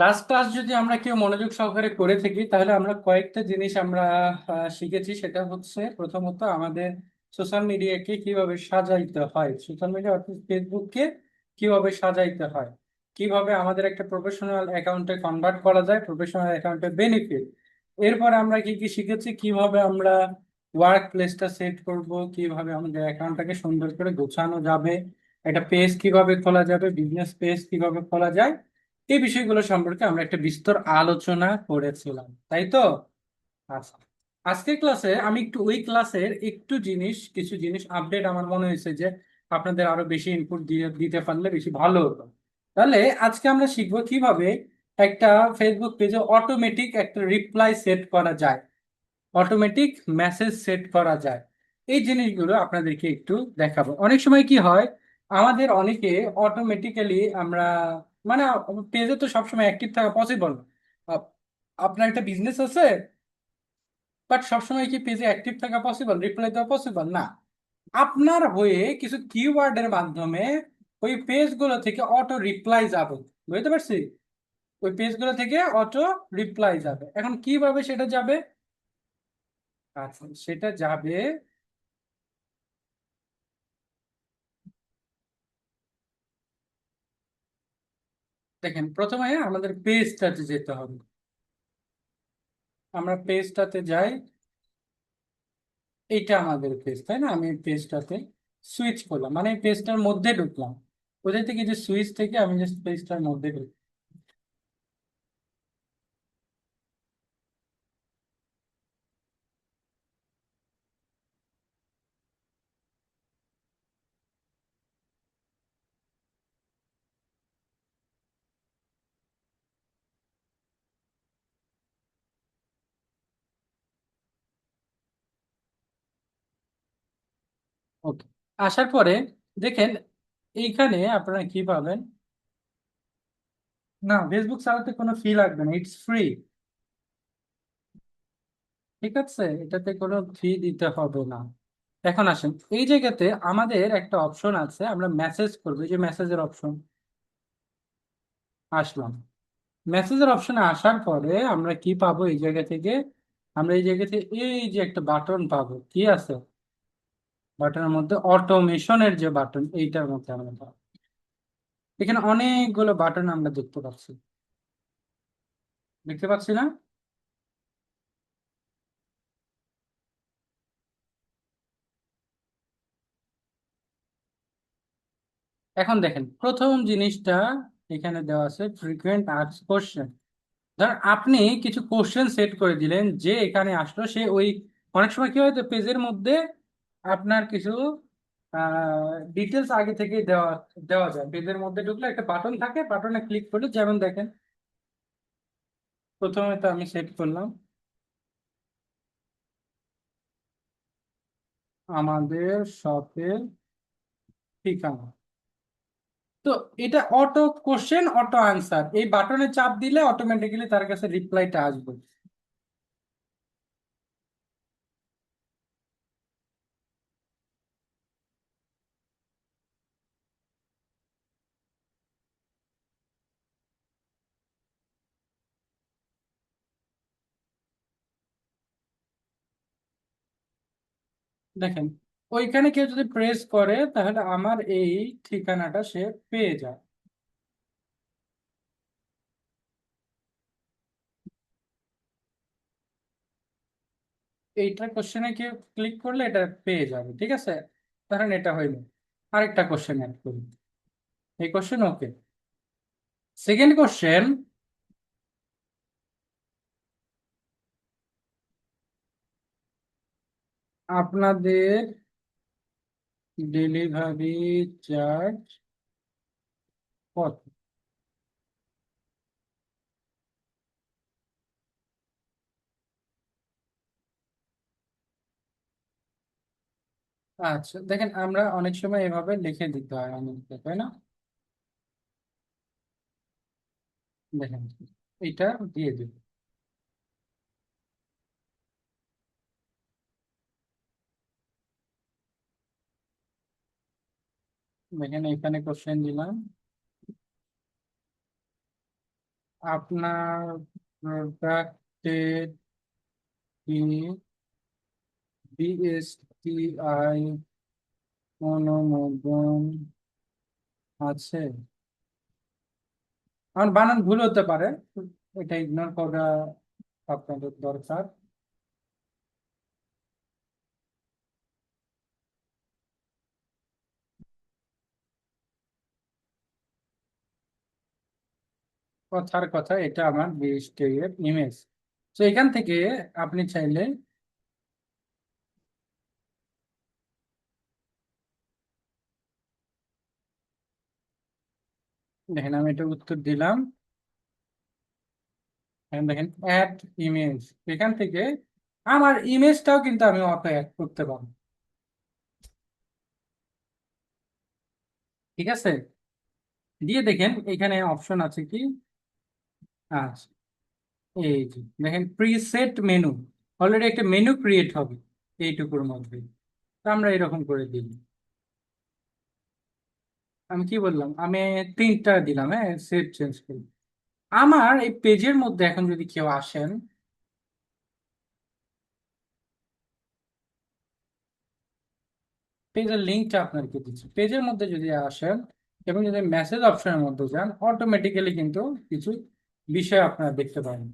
Last class যদি আমরা কেউ মনোযোগ সহকারে করে থাকি তাহলে আমরা কয়েকটা জিনিস আমরা শিখেছি। সেটা হচ্ছে প্রথমত আমাদের সোশ্যাল মিডিয়াকে কিভাবে সাজাইতে হয়, সোশ্যাল মিডিয়া অর্থাৎ ফেসবুককে কিভাবে সাজাইতে হয়, কিভাবে আমাদের একটা প্রফেশনাল অ্যাকাউন্টে কনভার্ট করা যায়, প্রফেশনাল অ্যাকাউন্টে বেনিফিট। এরপরে আমরা কি কি শিখেছি, কিভাবে আমরা ওয়ার্ক প্লেসটা সেট করব, কিভাবে আমাদের অ্যাকাউন্টটাকে সুন্দর করে গোছানো যাবে, একটা পেজ কিভাবে খোলা যাবে, বিজনেস পেজ কিভাবে খোলা যায়। এই বিষয়গুলো সম্পর্কে আমরা একটা বিস্তর আলোচনা করেছিলাম, তাই তো? আচ্ছা, আজকের ক্লাসে আমি একটু ওই ক্লাসের একটু কিছু জিনিস আপডেট আমার মনে হয়েছে যে আপনাদের আরো বেশি ইনপুট দিয়ে দিতে পারলে বেশি ভালো হতো। তাহলে আজকে আমরা শিখবো কিভাবে একটা ফেসবুক পেজে অটোমেটিক একটা রিপ্লাই সেট করা যায়, অটোমেটিক মেসেজ সেট করা যায়। এই জিনিসগুলো আপনাদেরকে একটু দেখাবো। অনেক সময় কি হয়, আমাদের অনেকে অটোমেটিক্যালি আমরা মানে পেজে তো সবসময় অ্যাক্টিভ থাকা পসিবল না। আপ- আপনার একটা বিজনেস আছে, বাট সবসময় কি পেজে অ্যাক্টিভ থাকা পসিবল, রিপ্লাই দেওয়া পসিবল না। আপনার হয়ে কিছু কিওয়ার্ডের মাধ্যমে ওই পেজগুলো থেকে অটো রিপ্লাই যাবে। বুঝতে পারছি? ওই পেজগুলো থেকে অটো রিপ্লাই যাবে। এখন কিভাবে সেটা যাবে? আচ্ছা, সেটা যাবে, দেখেন প্রথমে আমাদের পেজটাতে যেতে হবে। আমরা পেজটাতে যাই, এইটা আমাদের পেজ, তাই না? আমি পেজটাতে সুইচ করলাম, মানে পেজটার মধ্যে ঢুকলাম। কোথায় থেকে, যে সুইচ থেকে আমি জাস্ট পেজটার মধ্যে ঢুকলাম। ওকে, আসার পরে দেখেন এইখানে আপনারা কি পাবেন। না, ফেসবুক চালাতে কোনো ফি লাগবে না, ইটস ফ্রি। ঠিক আছে, এটাতে কোনো ফি দিতে হবে না। এখন আসেন, এই জায়গাতে আমাদের একটা অপশন আছে, আমরা মেসেজ করবো, এই যে মেসেজের অপশন। আসলাম, মেসেজের অপশনে আসার পরে আমরা কি পাবো এই জায়গা থেকে? আমরা এই জায়গা থেকে এই যে একটা বাটন পাবো, কি আছে বাটনের মধ্যে? অটোমেশনের যে বাটন, এইটার মধ্যে আমরা পাবো। এখানে অনেকগুলো বাটন আমরা দেখতে পাচ্ছি, দেখতে পাচ্ছি না? এখন দেখেন প্রথম জিনিসটা এখানে দেওয়া আছে, ফ্রিকুয়েন্ট আস্ক কোশ্চেন। ধর আপনি কিছু কোশ্চেন সেট করে দিলেন, যে এখানে আসলো সে ওই, অনেক সময় কি হয় পেজের মধ্যে আপনার কিছু ডিটেলস আগে থেকে দেওয়া দেওয়া যায়। পেজের মধ্যে ঢুকলে একটা বাটন থাকে, বাটনে ক্লিক করলে যেমন দেখেন, প্রথমে তো আমি সেট করলাম আমাদের শপের ঠিকানা। তো এটা অটো কোশ্চেন অটো আনসার, এই বাটনে চাপ দিলে অটোমেটিক্যালি তার কাছে রিপ্লাইটা আসবে। দেখেন ওইখানে কেউ যদি প্রেস করে তাহলে আমার এই ঠিকানাটা সে পেয়ে যায়। এইটা কোশ্চেনে কেউ ক্লিক করলে এটা পেয়ে যাবে, ঠিক আছে? ধরেন এটা হইল, আরেকটা কোশ্চেন অ্যাড করি। এই কোশ্চেন ওকে। সেকেন্ড কোশ্চেন, আপনাদের ডেলিভারি চার্জ কত? আচ্ছা দেখেন, আমরা অনেক সময় এভাবে লিখে দিতে হয় আমাদেরকে, তাই না? দেখেন এইটা দিয়ে দিব। দেখেন এখানে কোশ্চেন দিলাম, আপনার প্রোডাক্টের কি বিএসটিআই অনুমোদন আছে? আমার বানান ভুল হতে পারে, এটা ইগনোর করা আপনাদের দরকার। কথার কথা, এটা আমার বিএসটিআই এর ইমেজ। তো এখান থেকে আপনি চাইলে দেখেন, আমি এটা উত্তর দিলাম। এখন দেখেন অ্যাড ইমেজ, এখান থেকে আমার ইমেজটাও কিন্তু আমি অটো অ্যাড করতে পারবো। ঠিক আছে, দিয়ে দেখেন এখানে অপশন আছে কি। আচ্ছা, এই যে দেখেন প্রিসেট মেনু, অলরেডি একটা মেনু ক্রিয়েট হবে এইটুকুর মধ্যে। তো আমরা এরকম করে দিই। আমি কি বললাম, আমি তিনটা দিলাম, হ্যাঁ, সেট চেঞ্জ করি। আমার এই পেজের মধ্যে এখন যদি কেউ আসেন, পেজের লিঙ্কটা আপনাকে দিচ্ছি, পেজের মধ্যে যদি আসেন এবং যদি মেসেজ অপশনের মধ্যে যান, অটোমেটিক্যালি কিন্তু কিছু বিষয় আপনারা দেখতে পাবেন।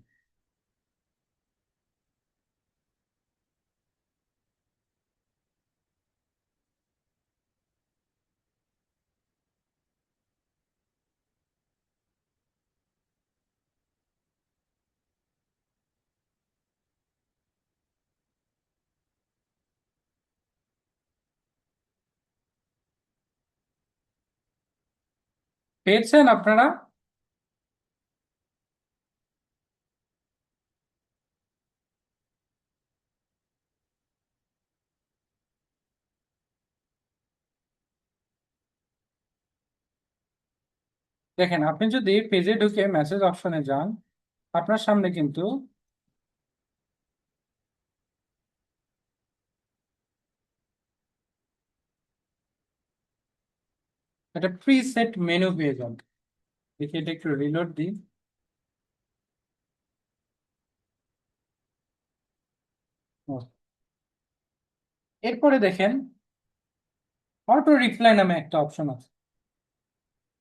পেয়েছেন আপনারা? দেখেন, আপনি যদি পেজে ঢুকে মেসেজ অপশনে যান, আপনার সামনে কিন্তু একটা প্রিসেট মেনু পেয়ে যান। দেখি এটা একটু রিলোড দিই। ও, এরপরে দেখেন অটো রিপ্লাই নামে একটা অপশন আছে।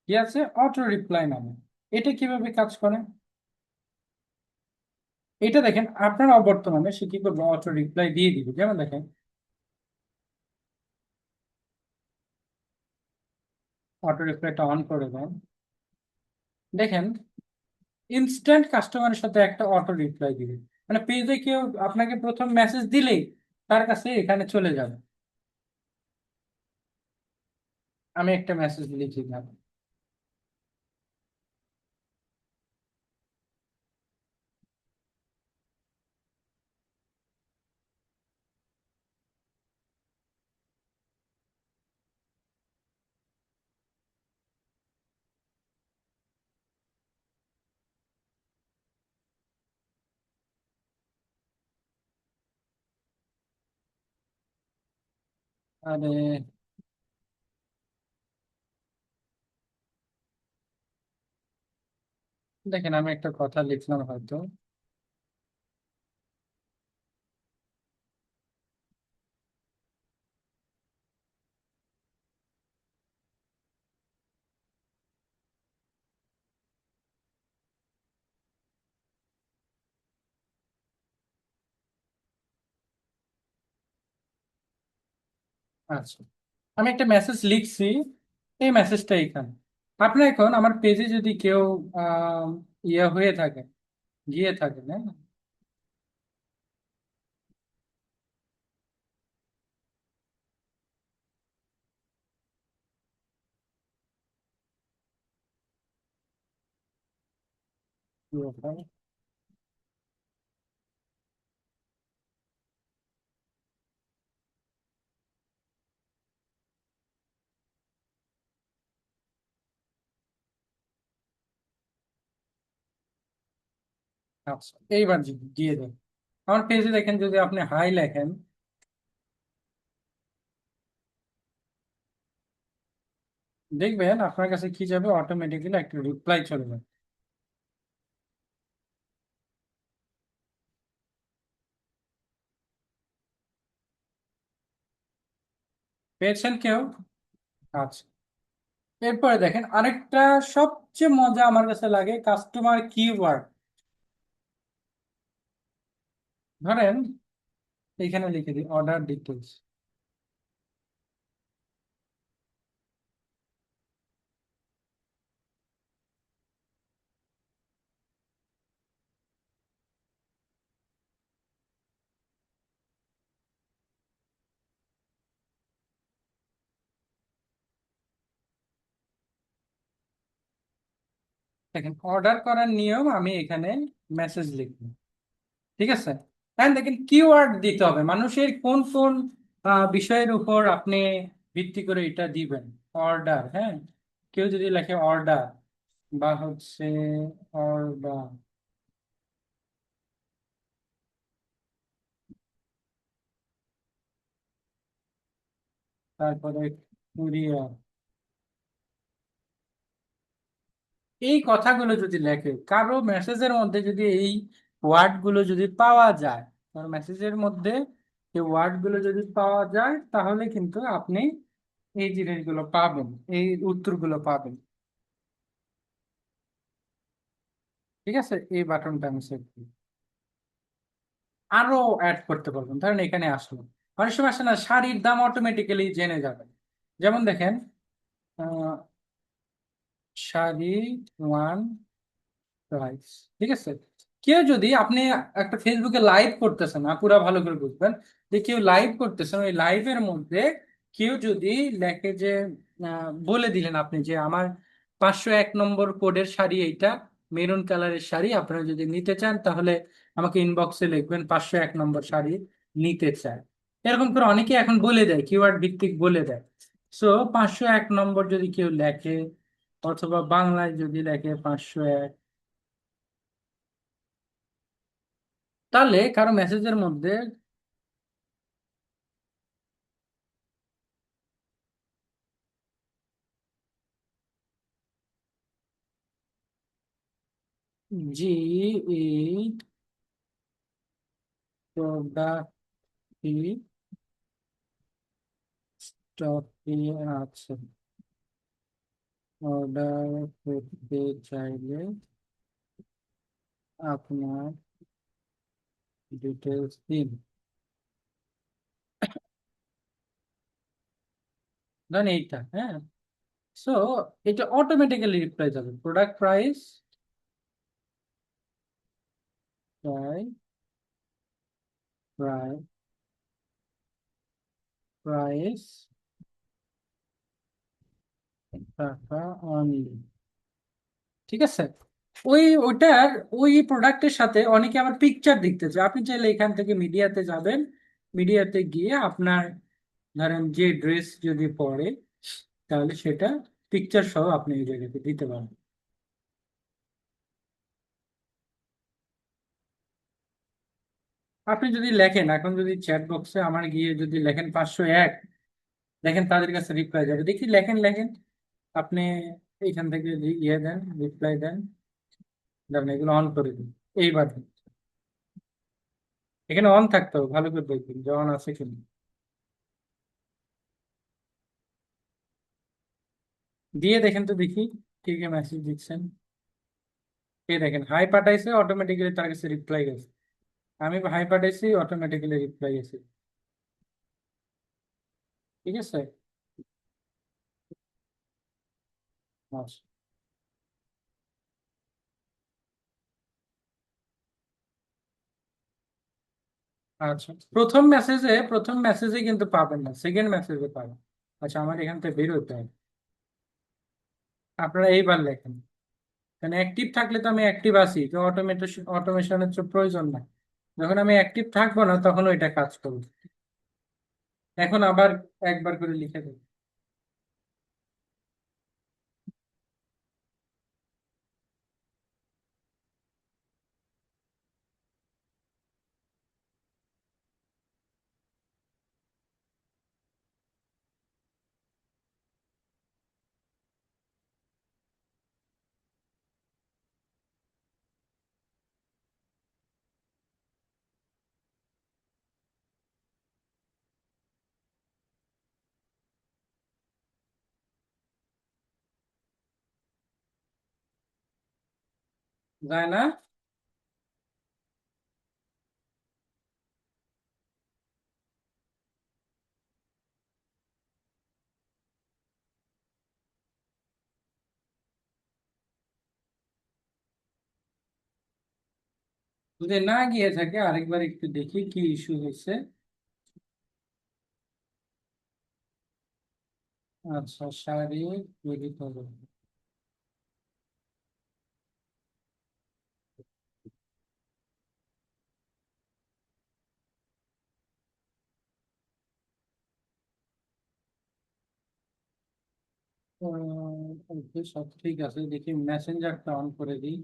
কি আছে? অটো রিপ্লাই নামে। এটা কিভাবে কাজ করে? এটা দেখেন, আপনার অবর্তমানে সে কি করবে, অটো রিপ্লাই দিয়ে দিবে। যেমন দেখেন, অটো রিপ্লাইটা অন করে দেন, দেখেন ইনস্ট্যান্ট কাস্টমারের সাথে একটা অটো রিপ্লাই দিবে। মানে পেজে কেউ আপনাকে প্রথম মেসেজ দিলেই তার কাছে এখানে চলে যাবে। আমি একটা মেসেজ লিখলাম। আরে দেখেন, আমি একটা কথা লিখলাম হয়তো। আচ্ছা, আমি একটা মেসেজ লিখছি, এই মেসেজটা এখানে। আপনি এখন আমার পেজে যদি কেউ আহ ইয়ে হয়ে থাকে, গিয়ে থাকে, হ্যাঁ। আচ্ছা, এইবার দিয়ে দেন। আমার পেজে দেখেন, যদি আপনি হাই লেখেন, দেখবেন আপনার কাছে কি যাবে, অটোমেটিক্যালি একটা রিপ্লাই চলে যাবে। পেয়েছেন কেউ? আচ্ছা, এরপরে দেখেন আরেকটা সবচেয়ে মজা আমার কাছে লাগে, কাস্টমার কিওয়ার্ড। ধরেন এখানে লিখে দিই অর্ডার ডিটেলস। দেখেন অর্ডার করার নিয়ম, আমি এখানে মেসেজ লিখবো, ঠিক আছে। এখন দেখেন কিওয়ার্ড দিতে হবে, মানুষের কোন কোন বিষয়ের উপর আপনি ভিত্তি করে এটা দিবেন। অর্ডার, হ্যাঁ, কেউ যদি লেখে অর্ডার বা হচ্ছে অর্ডার, তারপরে কুরিয়ার, এই কথাগুলো যদি লেখে, কারো মেসেজের মধ্যে যদি এই ওয়ার্ড গুলো যদি পাওয়া যায়, কারো মেসেজের মধ্যে এই ওয়ার্ড গুলো যদি পাওয়া যায়, তাহলে কিন্তু আপনি এই জিনিসগুলো পাবেন, এই উত্তরগুলো পাবেন। ঠিক আছে, এই বাটনটা আমি সেভ করি। আরো অ্যাড করতে পারবেন, ধরেন এখানে আসলো, অনেক সময় আসে না শাড়ির দাম অটোমেটিক্যালি জেনে যাবে। যেমন দেখেন আহ, শাড়ি ওয়ান প্রাইস, ঠিক আছে। কেউ যদি আপনি একটা ফেসবুকে লাইভ করতেছেন, পুরা ভালো করে বুঝবেন, যে কেউ লাইভ করতেছেন, ওই লাইভের মধ্যে কেউ যদি লেখে যে বলে দিলেন আপনি যে আমার 501 নম্বর কোডের শাড়ি এইটা, মেরুন কালারের শাড়ি, আপনারা যদি নিতে চান তাহলে আমাকে ইনবক্সে লিখবেন 501 নম্বর শাড়ি নিতে চায়। এরকম করে অনেকে এখন বলে দেয়, কিওয়ার্ড ভিত্তিক বলে দেয়। সো 501 নম্বর যদি কেউ লেখে, অথবা বাংলায় যদি লেখে 501, তাহলে কারো মেসেজের মধ্যে জি ই প্রোডাক্টটি স্টকে আছে, অর্ডার করতে চাইলে আপনার ডিটেলস দিন। ধরেন এইটা, হ্যাঁ। সো এটা অটোমেটিক্যালি রিপ্লাই যাবে, product price, price, price, price, টাকা অনলি, ঠিক আছে। ওইটার ওই প্রোডাক্টের সাথে অনেকে আবার পিকচার দেখতে চায়, আপনি চাইলে এখান থেকে মিডিয়াতে যাবেন, মিডিয়াতে গিয়ে আপনার ধরেন যে ড্রেস যদি পরে, তাহলে সেটা পিকচার সহ আপনি এই জায়গাতে দিতে পারেন। আপনি যদি লেখেন, এখন যদি চ্যাট বক্সে আমার গিয়ে যদি লেখেন 501, দেখেন তাদের কাছে রিপ্লাই যাবে, দেখি লেখেন লেখেন, আপনি এইখান থেকে ইয়ে দেন, রিপ্লাই দেন, দেন এগুলো অন করে দিন। এইবার এখানে অন থাকতে হবে, ভালো করে দেখবেন যে অন আছে কিনা। দিয়ে দেখেন তো দেখি কে কে মেসেজ দিচ্ছেন। এই দেখেন হাই পাঠাইছে, অটোমেটিক্যালি তার কাছে রিপ্লাই গেছে। আমি হাই পাঠাইছি, অটোমেটিক্যালি রিপ্লাই গেছে, ঠিক আছে। আচ্ছা, আচ্ছা, প্রথম মেসেজে কিন্তু পাবেন না, সেকেন্ড মেসেজে পাবেন। আচ্ছা, আমার এখান থেকে বের হতে হবে। আপনারা এইবার লেখেন, কারণ অ্যাক্টিভ থাকলে তো আমি অ্যাক্টিভ আছি, তো অটোমেশনের তো প্রয়োজন নাই। যখন আমি অ্যাক্টিভ থাকবো না, তখন ওইটা কাজ করবে। এখন আবার একবার করে লিখে দেব। যায় না। যদি না গিয়ে থাকে আরেকবার একটু দেখি কি ইস্যু হয়েছে। আচ্ছা, শারীরিক বিঘ্ন। ওকে, সব ঠিক আছে, দেখি মেসেঞ্জারটা অন করে দিই।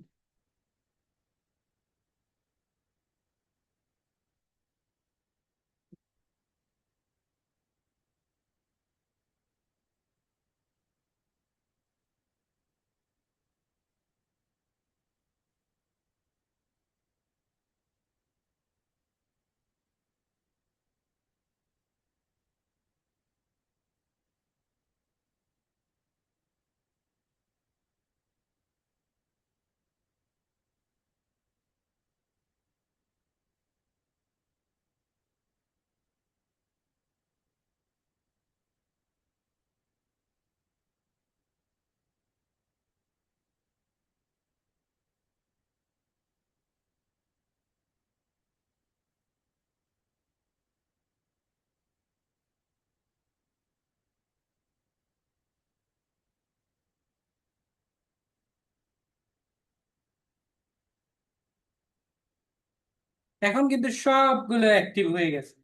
এখন কিন্তু সবগুলো অ্যাক্টিভ হয়ে গেছে,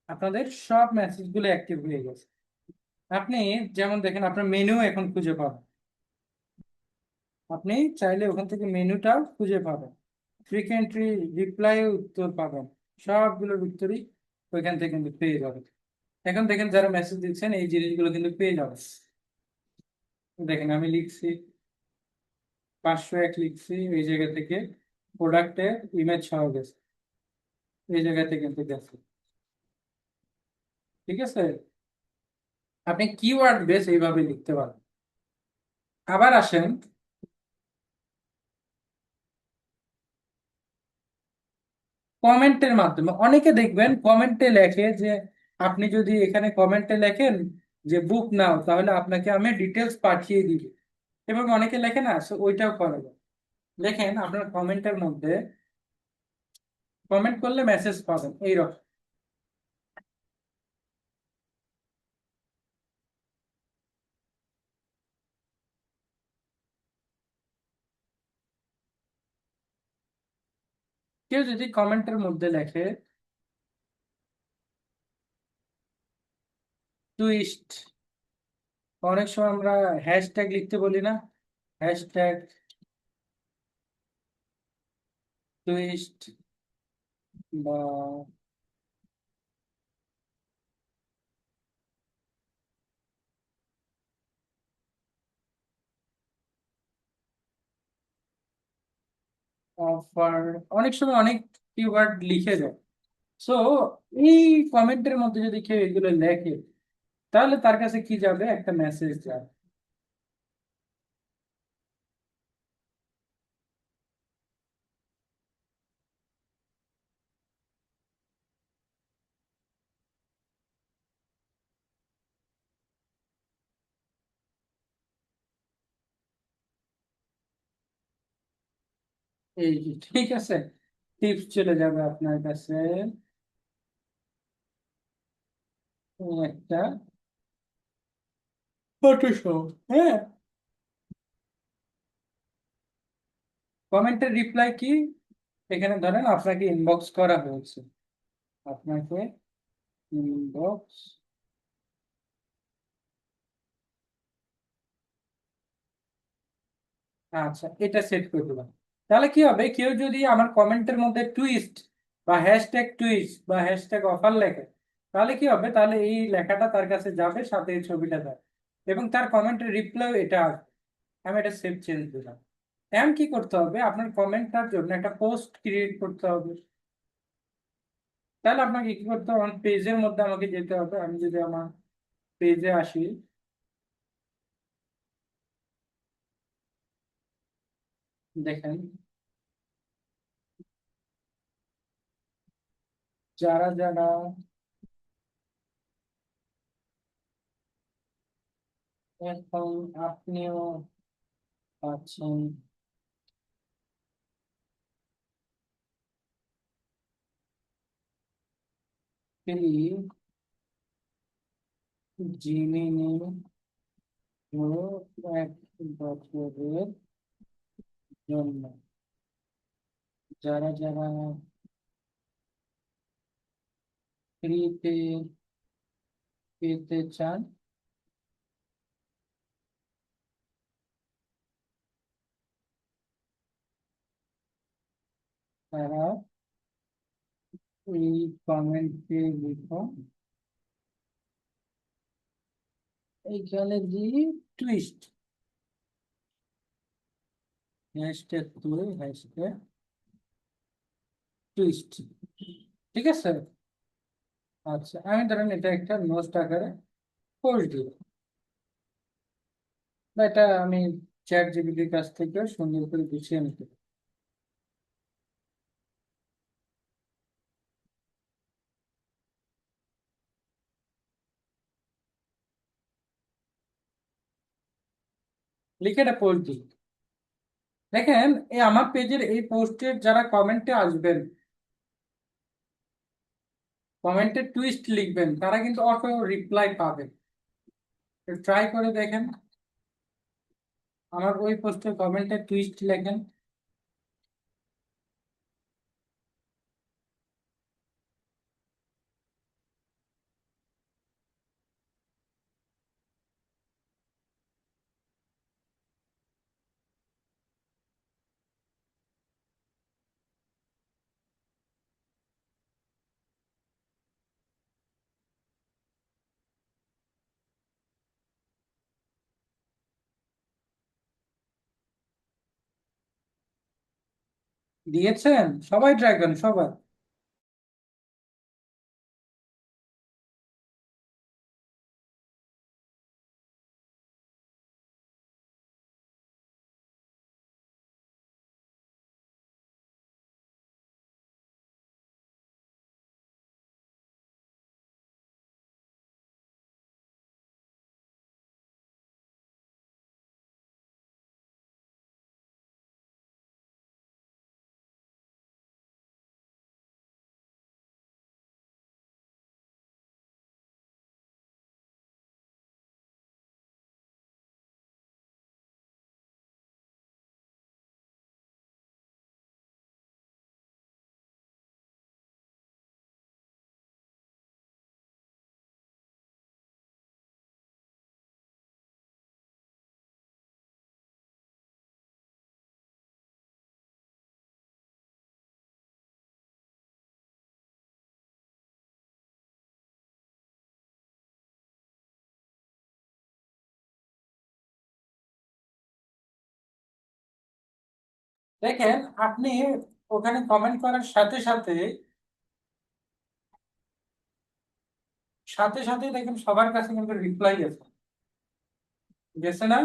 আপনাদের সব মেসেজ গুলো অ্যাক্টিভ হয়ে গেছে। আপনি যেমন দেখেন, আপনার মেনু এখন খুঁজে পাবেন। আপনি চাইলে ওখান থেকে মেনুটা খুঁজে পাবেন, ফ্রিকোয়েন্টলি রিপ্লাই উত্তর পাবেন, সবগুলোর উত্তরই ওইখান থেকে কিন্তু পেয়ে যাবেন। এখন দেখেন যারা মেসেজ দিচ্ছেন এই জিনিসগুলো কিন্তু পেয়ে যাবেন। দেখেন আমি লিখছি 501 লিখছি, এই জায়গা থেকে প্রোডাক্টের ইমেজ সহ গেছে, এই জায়গা থেকে কিন্তু গেছে। ঠিক আছে, আপনি কিওয়ার্ড বেস এইভাবে লিখতে পারেন। আবার আসেন কমেন্টের মাধ্যমে, অনেকে দেখবেন কমেন্টে লেখে যে আপনি যদি এখানে কমেন্টে লেখেন যে বুক নাও, তাহলে আপনাকে আমি ডিটেলস পাঠিয়ে দিব। এবং অনেকে লেখে না, so ওইটাও করা যায়। লেখেন আপনার কমেন্টের মধ্যে, কমেন্ট করলে মেসেজ পাবেন এইরকম। কেউ যদি কমেন্টের মধ্যে লেখে টুইস্ট, অনেক সময় আমরা হ্যাশট্যাগ লিখতে বলি না, হ্যাশট্যাগ টুইস্ট বা অফার, অনেক সময় অনেক কিওয়ার্ড লিখে যায়। সো এই কমেন্টের মধ্যে যদি কেউ এগুলো লেখে, তাহলে তার কাছে কি যাবে, একটা মেসেজ যাবে। এই যে, ঠিক আছে, টিপস চলে যাবে আপনার কাছে। এই একটা ফটোশপ, হ্যাঁ, কমেন্টের রিপ্লাই কি, এখানে ধরেন আপনাকে ইনবক্স করা হয়েছে, আপনাকে ইনবক্স, আচ্ছা এটা সেট করে দিলাম। তাহলে কি হবে, কেউ যদি আমার কমেন্টের মধ্যে টুইস্ট বা হ্যাশট্যাগ টুইস্ট বা হ্যাশট্যাগ অফার লেখে, তাহলে কি হবে, তাহলে এই লেখাটা তার কাছে যাবে, সাথে এই ছবিটা দেয়, এবং তার কমেন্টের রিপ্লাই এটা আসবে। আমি এটা সেভ চেঞ্জ দিলাম। এখন কি করতে হবে, আপনার কমেন্টটার জন্য একটা পোস্ট ক্রিয়েট করতে হবে। তাহলে আপনাকে কি করতে হবে, আমার পেজের মধ্যে আমাকে যেতে হবে। আমি যদি আমার পেজে আসি, দেখেন, যারা যারা এখন আপনিও পাচ্ছেন ফ্রি জিমিনি প্রো 1 বছরের জন্য, যারা যারা ফ্রিতে পেতে চান তারা এই কমেন্টে লিখুন, এইখানে দি টুইস্ট, হ্যাশট্যাগ তুলে হ্যাশট্যাগ টুইস্ট। ঠিক আছে, আচ্ছা আমি ধরেন এটা একটা নোট আকারে পোস্ট দিব, বা এটা আমি চ্যাট জিপিটির কাছ থেকে সুন্দর করে গুছিয়ে নিতে পারি। লিখে এটা পোস্ট দিই। দেখেন, এই আমার পেজের এই পোস্টের যারা কমেন্টে আসবেন, কমেন্টে টুইস্ট লিখবেন, তারা কিন্তু অটো রিপ্লাই পাবে। ট্রাই করে দেখেন, আমার ওই পোস্টের কমেন্টে টুইস্ট লেখেন। দিয়েছেন? সবাই ট্রাই করেন, সবাই। দেখেন, আপনি ওখানে কমেন্ট করার সাথে সাথে সাথে সাথে দেখেন সবার কাছে কিন্তু রিপ্লাই গেছে, গেছে না?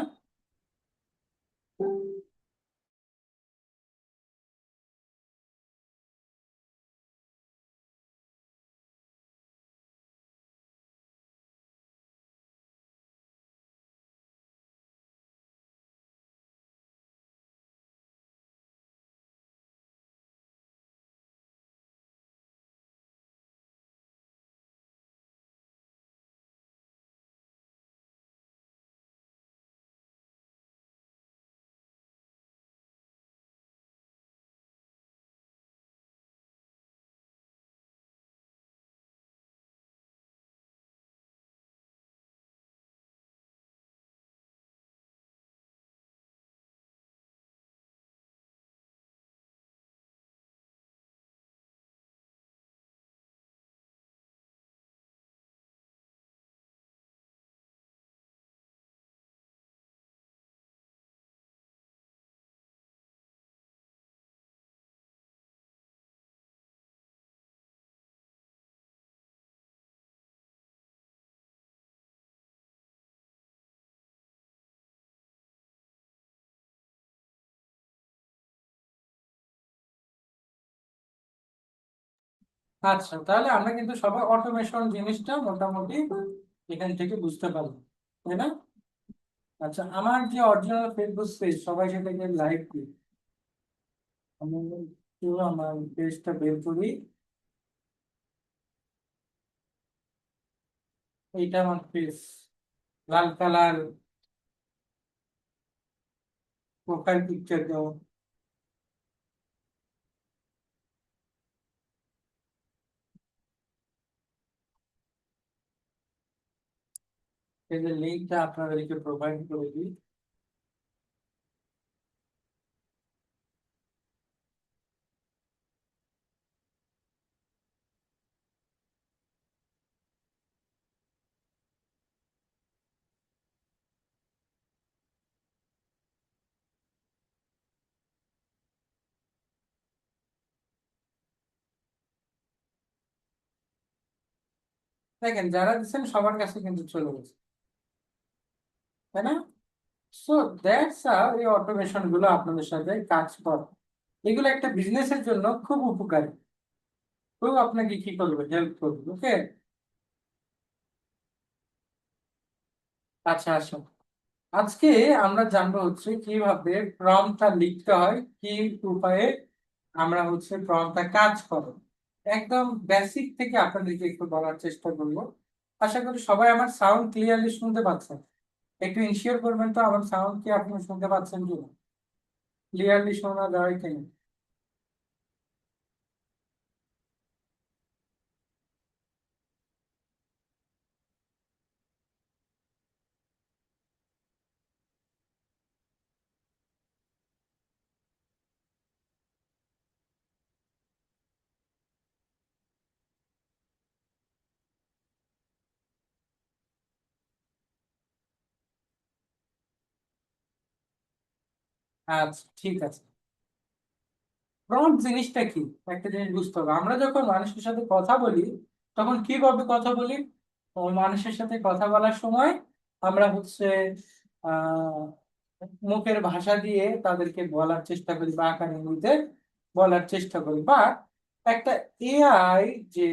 আচ্ছা, তাহলে আমরা কিন্তু সবাই অটোমেশন জিনিসটা মোটামুটি এখান থেকে বুঝতে পারবো, তাই না? আচ্ছা, আমার যে অরিজিনাল ফেসবুক পেজ, সবাই সেটাকে লাইক দিই। আমি একটু আমার পেজটা বের করি। এইটা আমার পেজ, লাল কালার প্রোফাইল পিকচার দেওয়া। এই যে লিঙ্কটা আপনাদেরকে প্রোভাইড করে দিই। দেখেন, যারা দিচ্ছেন সবার কাছে কিন্তু চলে গেছে, তাই না? সো দ্যাটস হাউ এই অটোমেশন গুলো আপনাদের সাথে কাজ করে। এগুলো একটা বিজনেসের জন্য খুব উপকারী, খুব আপনাকে কি করবে, হেল্প করবে। ওকে। আচ্ছা, আসুন আজকে আমরা জানবো হচ্ছে কিভাবে প্রম্পটটা লিখতে হয়, কি উপায়ে আমরা হচ্ছে প্রম্পটটা কাজ করে। একদম বেসিক থেকে আপনাদেরকে একটু বলার চেষ্টা করবো। আশা করি সবাই আমার সাউন্ড ক্লিয়ারলি শুনতে পাচ্ছেন। একটু ইনশিওর করবেন তো আমার সাউন্ড কি আপনি শুনতে পাচ্ছেন কিনা, ক্লিয়ারলি শোনা যায় কিনা। আচ্ছা, ঠিক আছে। প্রম্পট জিনিসটা কি, একটা জিনিস বুঝতে হবে। আমরা যখন মানুষের সাথে কথা বলি তখন কিভাবে কথা বলি? ও মানুষের সাথে কথা বলার সময় আমরা হচ্ছে আহ মুখের ভাষা দিয়ে তাদেরকে বলার চেষ্টা করি বা আকার ইঙ্গিতে বলার চেষ্টা করি। বা একটা এআই যে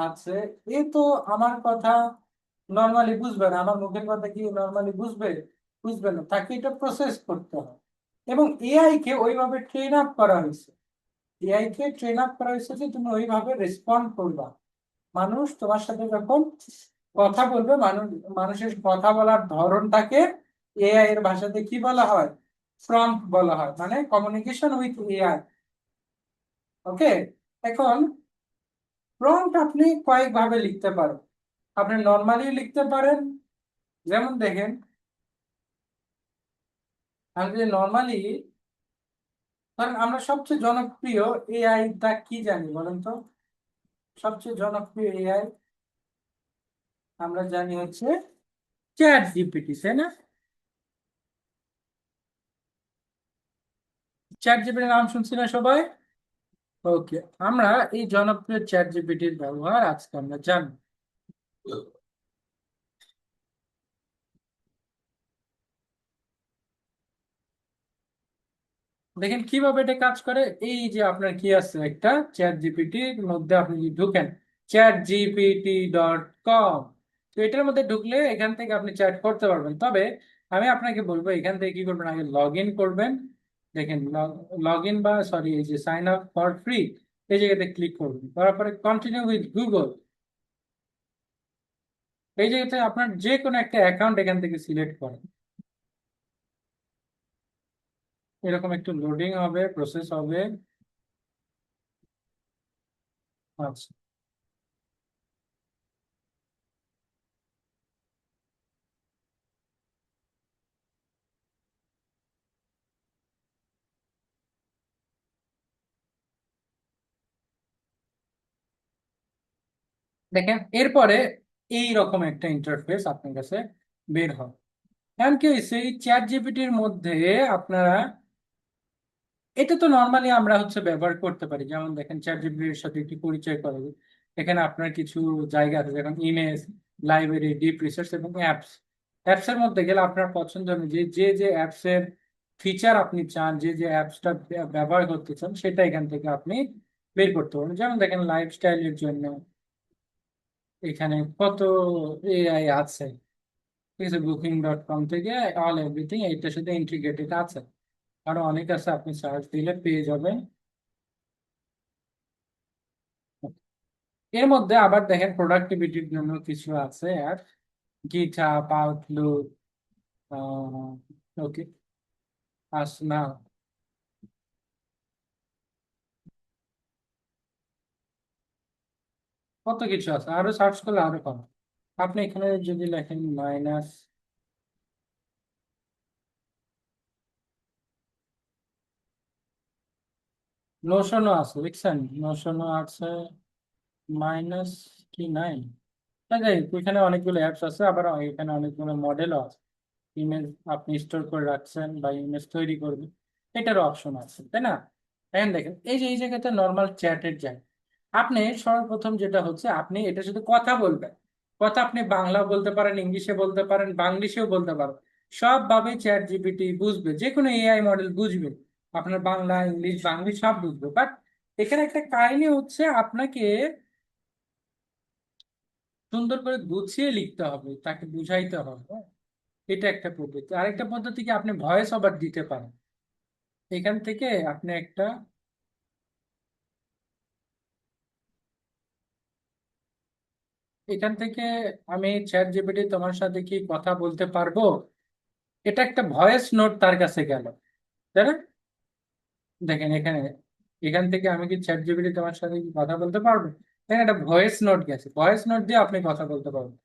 আছে, এ তো আমার কথা নর্মালি বুঝবে না, আমার মুখের কথা কি নর্মালি বুঝবে? বুঝবে না, তাকে এটা প্রসেস করতে হয়। এবং এআই কে ওইভাবে ট্রেন আপ করা হয়েছে, এআই কে ট্রেন আপ করা হয়েছে যে তুমি ওইভাবে রেসপন্ড করবা। মানুষ তোমার সাথে যখন কথা বলবে, মানুষের কথা বলার ধরনটাকে এআই এর ভাষাতে কি বলা হয়? প্রম্পট বলা হয়, মানে কমিউনিকেশন উইথ এআই। ওকে। এখন প্রম্পট আপনি কয়েক ভাবে লিখতে পারেন। আপনি নর্মালি লিখতে পারেন, যেমন দেখেন, আমি যদি নর্মালি, ধরেন আমরা সবচেয়ে জনপ্রিয় এআইটা কি জানি বলেন তো? সবচেয়ে জনপ্রিয় এআই আমরা জানি হচ্ছে চ্যাট জিপিটি, তাই না? চ্যাট জিপিটির নাম শুনছি না সবাই? ওকে। আমরা এই জনপ্রিয় চ্যাট জিপিটির ব্যবহার আজকে আমরা জানবো। দেখেন কিভাবে এটা কাজ করে। এই যে আপনার কি আছে, একটা চ্যাট জিপিটির মধ্যে আপনি যদি ঢুকেন, chatgpt.com, তো এটার মধ্যে ঢুকলে এখান থেকে আপনি চ্যাট করতে পারবেন। তবে আমি আপনাকে বলবো এখান থেকে কি করবেন, আগে লগ ইন করবেন। দেখেন, লগ ইন বা সরি, এই যে সাইন আপ ফর ফ্রি, এই জায়গাতে ক্লিক করবেন, করার পরে কন্টিনিউ উইথ গুগল, এই জায়গাতে আপনার যে কোনো একটা অ্যাকাউন্ট এখান থেকে সিলেক্ট করেন। এরকম একটু লোডিং হবে, প্রসেস হবে। আচ্ছা, দেখেন এরপরে এই রকম একটা ইন্টারফেস আপনার কাছে বের হয়। এখন কি হয়েছে, এই চ্যাট জিপিটির মধ্যে আপনারা, এটা তো নর্মালি আমরা হচ্ছে ব্যবহার করতে পারি। যেমন দেখেন, চ্যাট জিপিটির সাথে একটি পরিচয় করাবো। এখানে আপনার কিছু জায়গা আছে, যেমন ইমেজ, লাইব্রেরি, ডিপ রিসার্চ এবং অ্যাপস। অ্যাপস এর মধ্যে গেলে আপনার পছন্দ অনুযায়ী যে যে অ্যাপস এর ফিচার আপনি চান, যে যে অ্যাপসটা ব্যবহার করতে চান, সেটা এখান থেকে আপনি বের করতে পারবেন। যেমন দেখেন লাইফস্টাইলের জন্য এখানে কত এআই আছে, ঠিক আছে, বুকিং.কম থেকে অল এভরিথিং এইটার সাথে ইন্টিগ্রেটেড আছে। আরো অনেক আছে, আপনি সার্চ দিলে পেয়ে যাবেন। এর মধ্যে আবার দেখেন প্রোডাক্টিভিটির জন্য কিছু আছে আর গিটহাব, আউটলুক, ওকে, আসনা, কত কিছু আছে, আরো সার্চ করলে আরো পাবেন। আপনি এখানে যদি লেখেন মাইনাস, নোশনও আছে, দেখছেন, নোশনও আছে, মাইনাস কি নাই, যাই হোক, এখানে অনেকগুলো অ্যাপস আছে, আবার এখানে অনেকগুলো মডেলও আছে। ইমেজ আপনি স্টোর করে রাখছেন বা ইমেজ তৈরি করবেন, এটারও অপশন আছে, তাই না? এখন দেখেন, এই যে এই জায়গাতে নর্মাল চ্যাটের যায়, আপনি সর্বপ্রথম যেটা হচ্ছে, আপনি এটা শুধু কথা বলবেন। কথা আপনি বাংলা বলতে পারেন, ইংলিশে বলতে পারেন, বাংলিশেও বলতে পারেন। সবভাবে চ্যাট জিপিটি বুঝবে, যে কোনো এআই মডেল বুঝবে। আপনার বাংলা, ইংলিশ, বাংলিশ সব বুঝবে, বাট এখানে একটা কাহিনী হচ্ছে, আপনাকে সুন্দর করে গুছিয়ে লিখতে হবে, তাকে বুঝাইতে হবে। এটা একটা পদ্ধতি। আরেকটা পদ্ধতি কি, আপনি ভয়েস ওভার দিতে পারেন। এখান থেকে আপনি একটা, এখান থেকে আমি চ্যাট জিপিটি তোমার সাথে কি কথা বলতে পারবো, এটা একটা ভয়েস নোট তার কাছে গেল, তাই না? দেখেন এখানে, এখান থেকে আমি কি চ্যাট জিপিটি তোমার সাথে কি কথা বলতে পারবো, দেখেন একটা ভয়েস নোট গেছে, ভয়েস নোট দিয়ে আপনি কথা বলতে পারবেন।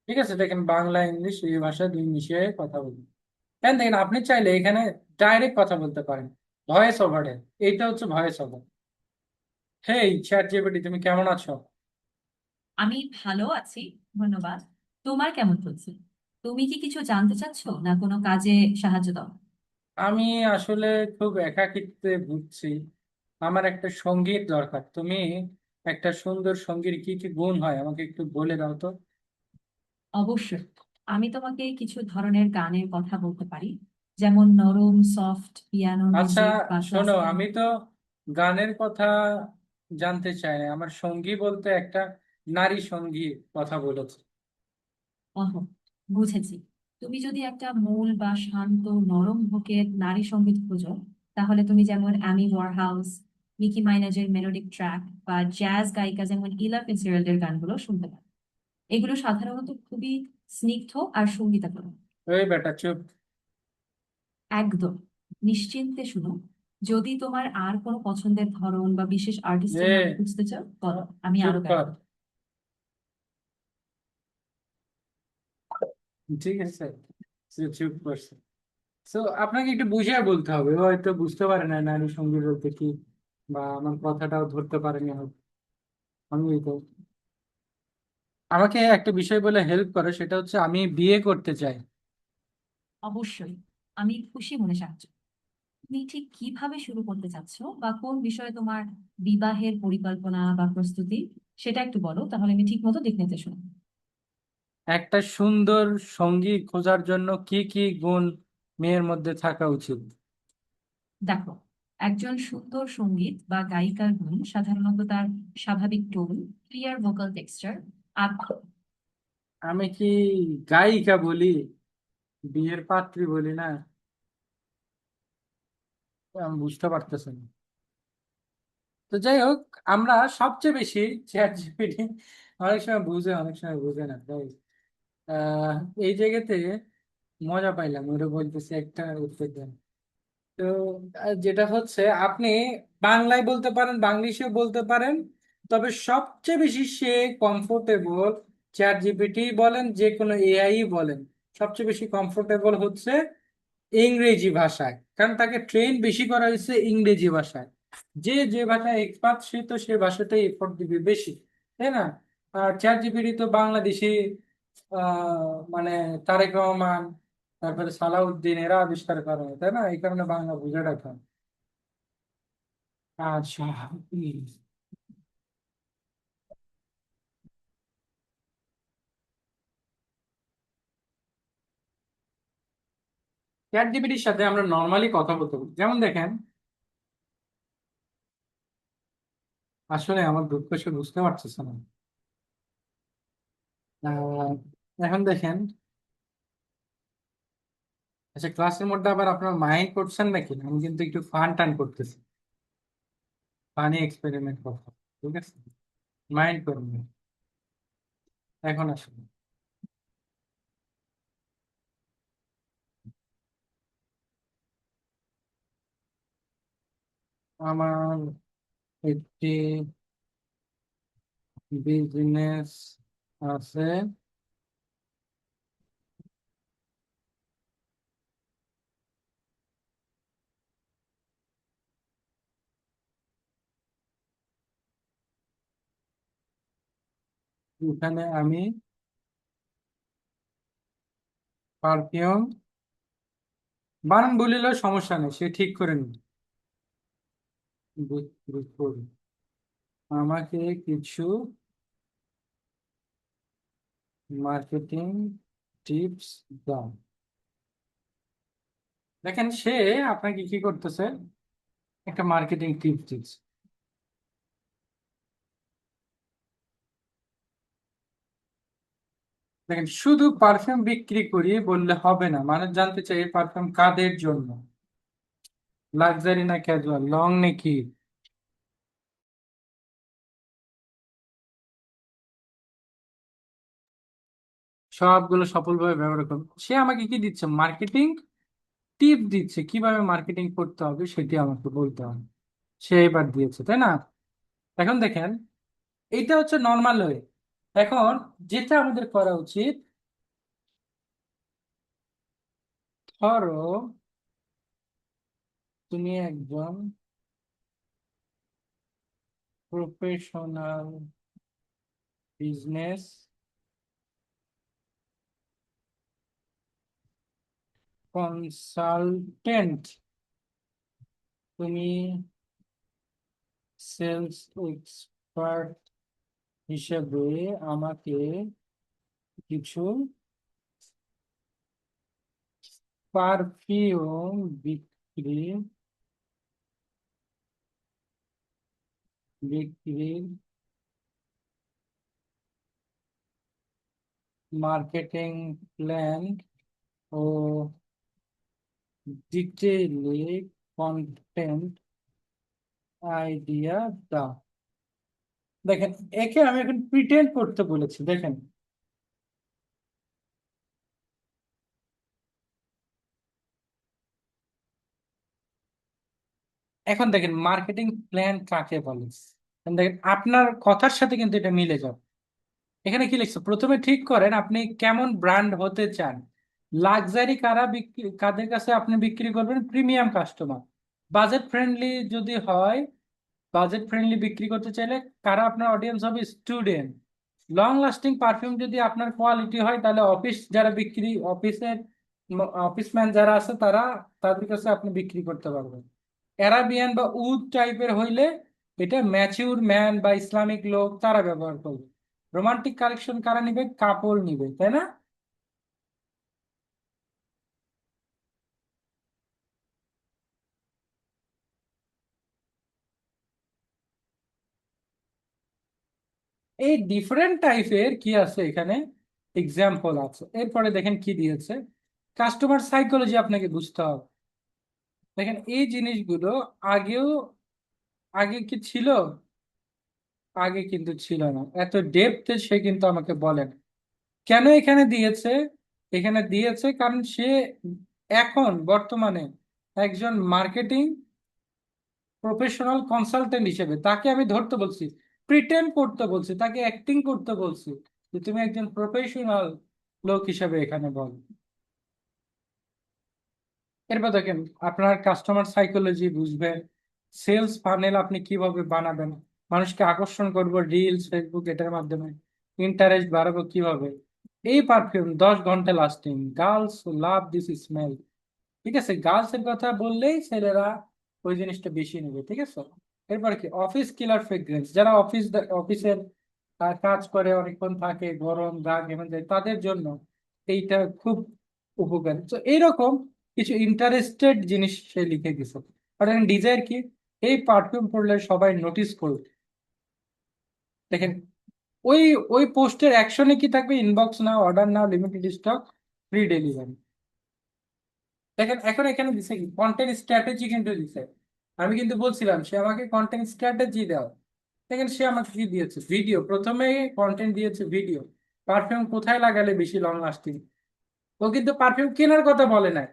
ঠিক আছে, দেখেন বাংলা ইংলিশ এই ভাষা দুই মিশিয়ে কথা বলবেন। হ্যাঁ দেখেন, আপনি চাইলে এখানে ডাইরেক্ট কথা বলতে পারেন ভয়েস ওভারে। এইটা হচ্ছে ভয়েস ওভার। হেই চ্যাট জিপিটি, তুমি কেমন আছো? আমি ভালো আছি, ধন্যবাদ। তোমার কেমন চলছে? তুমি কি কিছু জানতে চাচ্ছো না কোনো কাজে সাহায্য দাও? আমি আসলে খুব একাকিত্বে ভুগছি। আমার একটা সঙ্গীত দরকার। তুমি একটা সুন্দর সঙ্গীর কি কি গুণ হয় আমাকে একটু বলে দাও তো। অবশ্যই। আমি তোমাকে কিছু ধরনের গানের কথা বলতে পারি, যেমন নরম সফট পিয়ানো আচ্ছা, মিউজিক বা শোনো, ক্লাসিক্যাল। আমি তো গানের কথা জানতে চাই না, আমার সঙ্গী বলতে একটা নারী সঙ্গীর কথা বলেছে। ওহ, বুঝেছি। তুমি যদি একটা মূল বা শান্ত নরম ভোকের নারী সঙ্গীত খোঁজো, তাহলে তুমি যেমন অ্যামি ওয়ারহাউস, নিকি মাইনাজের মেলোডিক ট্র্যাক বা জ্যাজ গায়িকা যেমন ইলা ফিtzgeraldের গানগুলো শুনতে পারো। এগুলো সাধারণত খুবই স্নিগ্ধ আর সঙ্গীতাত্মক। ওই বেটা চুপ। একদম নিশ্চিন্তে শুনো। যদি তোমার আর কোনো পছন্দের ধরন বা বিশেষ আর্টিস্টের নাম এ খুঁজতে চাও, বলো, আমি চুপ আরো কর, গাইবো। ঠিক আছে, সে চুপ করছে। তো আপনাকে একটু বুঝিয়ে বলতে হবে, ও হয়তো বুঝতে পারে না নারী সঙ্গীত বলতে কি, বা আমার কথাটাও ধরতে পারেনি হয়তো। আমি তো, আমাকে একটা বিষয় বলে হেল্প করে, সেটা হচ্ছে আমি বিয়ে করতে চাই। অবশ্যই, আমি খুশি মনে সাহায্য। তুমি ঠিক কিভাবে শুরু করতে চাচ্ছো বা কোন বিষয়ে তোমার বিবাহের পরিকল্পনা বা প্রস্তুতি, সেটা একটু বলো, তাহলে আমি ঠিক মতো দিক নির্দেশনা দেবো। একটা সুন্দর সঙ্গী খোঁজার জন্য কি কি গুণ মেয়ের মধ্যে থাকা উচিত? দেখো, একজন সুন্দর সঙ্গীত বা গায়িকার গুণ সাধারণত তার স্বাভাবিক টোন, ক্লিয়ার ভোকাল টেক্সচার আর আমি কি গায়িকা বলি, বিয়ের পাত্রী বলি না? আমি বুঝতে পারতেছি না। তো যাই হোক, আমরা সবচেয়ে বেশি চ্যাট জিপিটি অনেক সময় বুঝে, অনেক সময় বুঝে না, তাই আহ এই জায়গাতে মজা পাইলাম, ওরা বলতেছে একটা উত্তর দেন। তো যেটা হচ্ছে, আপনি বাংলায় বলতে পারেন, বাংলিশেও বলতে পারেন, তবে সবচেয়ে বেশি সে কমফোর্টেবল, চ্যাট জিপিটি বলেন, যে কোনো এআই বলেন, সবচেয়ে বেশি কমফোর্টেবল হচ্ছে ইংরেজি ভাষায়, কারণ তাকে ট্রেন বেশি করা হয়েছে ইংরেজি ভাষায়। যে যে ভাষায় এক্সপার্ট, সে তো সে ভাষাতেই এফোর্ট দিবে বেশি, তাই না? আর চ্যাট জিপিটি তো বাংলাদেশি, মানে তারেক রহমান, তারপরে সালাউদ্দিন, এরা আবিষ্কার করে, তাই না? এই কারণে বাংলা বুঝে রাখা। আচ্ছা, চ্যাট জিপিটির সাথে আমরা নর্মালি কথা বলতে পারি, যেমন দেখেন, আসলে আমার দুঃখ সে বুঝতে পারতেছে না। আহ, এখন দেখেন, আচ্ছা ক্লাসের মধ্যে আবার আপনার মাইন্ড করছেন নাকি? আমি কিন্তু একটু ফান টান করতেছি, ফানি এক্সপেরিমেন্ট করতে, ঠিক আছে? মাইন্ড করুন না। এখন আসলে আমার একটি বিজনেস আছে, এখানে আমি পারফিউম, বানান বলিলেও সমস্যা নেই, সে ঠিক করে নিন। বিক্রি করি। আমাকে কিছু মার্কেটিং টিপস দাও। দেখেন সে আপনাকে কি করতেছে, একটা মার্কেটিং টিপস দিচ্ছে। দেখেন শুধু পারফিউম বিক্রি করি বললে হবে না, মানুষ জানতে চাই এই পারফিউম কাদের জন্য, লাক্সারি না ক্যাজুয়াল, লং নাকি। সবগুলো সফলভাবে ব্যবহার করুন। সে আমাকে কি দিচ্ছে, মার্কেটিং টিপ দিচ্ছে, কিভাবে মার্কেটিং করতে হবে সেটি আমাকে বলতে হবে। সে এবার দিয়েছে, তাই না? এখন দেখেন, এইটা হচ্ছে নর্মাল ওয়ে। এখন যেটা আমাদের করা উচিত, ধরো তুমি একজন প্রফেশনাল বিজনেস কনসালটেন্ট, তুমি সেলস এক্সপার্ট হিসেবে আমাকে কিছু পারফিউম বিক্রি বিক্রির মার্কেটিং প্ল্যান ও ডিটেইলি কন্টেন্ট আইডিয়া দাও। দেখেন, একে আমি এখন প্রিটেন্ড করতে বলেছি, দেখেন। এখন দেখেন মার্কেটিং প্ল্যান কাকে বলে। এখন দেখেন আপনার কথার সাথে কিন্তু এটা মিলে যাবে। এখানে কি লিখছে, প্রথমে ঠিক করেন আপনি কেমন ব্র্যান্ড হতে চান। লাক্সারি কারা বিক্রি, কাদের কাছে আপনি বিক্রি করবেন, প্রিমিয়াম কাস্টমার। বাজেট ফ্রেন্ডলি যদি হয়, বাজেট ফ্রেন্ডলি বিক্রি করতে চাইলে কারা আপনার অডিয়েন্স হবে, স্টুডেন্ট। লং লাস্টিং পারফিউম যদি আপনার কোয়ালিটি হয়, তাহলে অফিস যারা বিক্রি, অফিসের অফিসম্যান যারা আছে তারা, তাদের কাছে আপনি বিক্রি করতে পারবেন। অ্যারাবিয়ান বা উড টাইপের হইলে এটা ম্যাচিউর ম্যান বা ইসলামিক লোক তারা ব্যবহার করবে। রোমান্টিক কালেকশন কারা নিবে, কাপড় নিবে, তাই না? এই ডিফারেন্ট টাইপের কি আছে এখানে, এক্সাম্পল আছে। এরপরে দেখেন কি দিয়েছে, কাস্টমার সাইকোলজি আপনাকে বুঝতে হবে। দেখেন এই জিনিসগুলো আগেও, আগে কি ছিল? আগে কিন্তু ছিল না, এত ডেপথে সে কিন্তু আমাকে বলেন। কেন এখানে দিয়েছে? এখানে দিয়েছে কারণ সে এখন বর্তমানে একজন মার্কেটিং প্রফেশনাল কনসালটেন্ট হিসেবে তাকে আমি ধরতে বলছি, প্রিটেন্ড করতে বলছি, তাকে অ্যাক্টিং করতে বলছি যে তুমি একজন প্রফেশনাল লোক হিসেবে এখানে বল। এরপর দেখেন, আপনার কাস্টমার সাইকোলজি বুঝবেন, সেলস ফানেল আপনি কিভাবে বানাবেন, মানুষকে আকর্ষণ করবো রিলস ফেসবুক এটার মাধ্যমে, ইন্টারেস্ট বাড়াবো কিভাবে, এই পারফিউম 10 ঘন্টা lasting, girls love this smell. ঠিক আছে, গার্লস এর কথা বললেই ছেলেরা ওই জিনিসটা বেশি নেবে, ঠিক আছে? এরপর কি, অফিস কিলার ফ্রেগ্রেন্স, যারা অফিসের কাজ করে অনেকক্ষণ থাকে, গরম গা ঘেমে যায়, তাদের জন্য এইটা খুব উপকারী। তো এইরকম কিছু ইন্টারেস্টেড জিনিস সে লিখে গেছে। আর ডিজায়ার কি, এই পারফিউম পড়লে সবাই নোটিস করবে। দেখেন, ওই ওই পোস্টের অ্যাকশনে কি থাকবে, inbox now, order now, limited stock, free delivery. দেখেন এখন এখানে দিছে কি, কন্টেন্ট স্ট্র্যাটেজি কিন্তু দিছে। আমি কিন্তু বলছিলাম সে আমাকে কন্টেন্ট স্ট্র্যাটেজি দাও। দেখেন সে আমাকে কি দিয়েছে, ভিডিও। প্রথমে কন্টেন্ট দিয়েছে ভিডিও, পারফিউম কোথায় লাগালে বেশি লং লাস্টিং। ও কিন্তু পারফিউম কেনার কথা বলে না।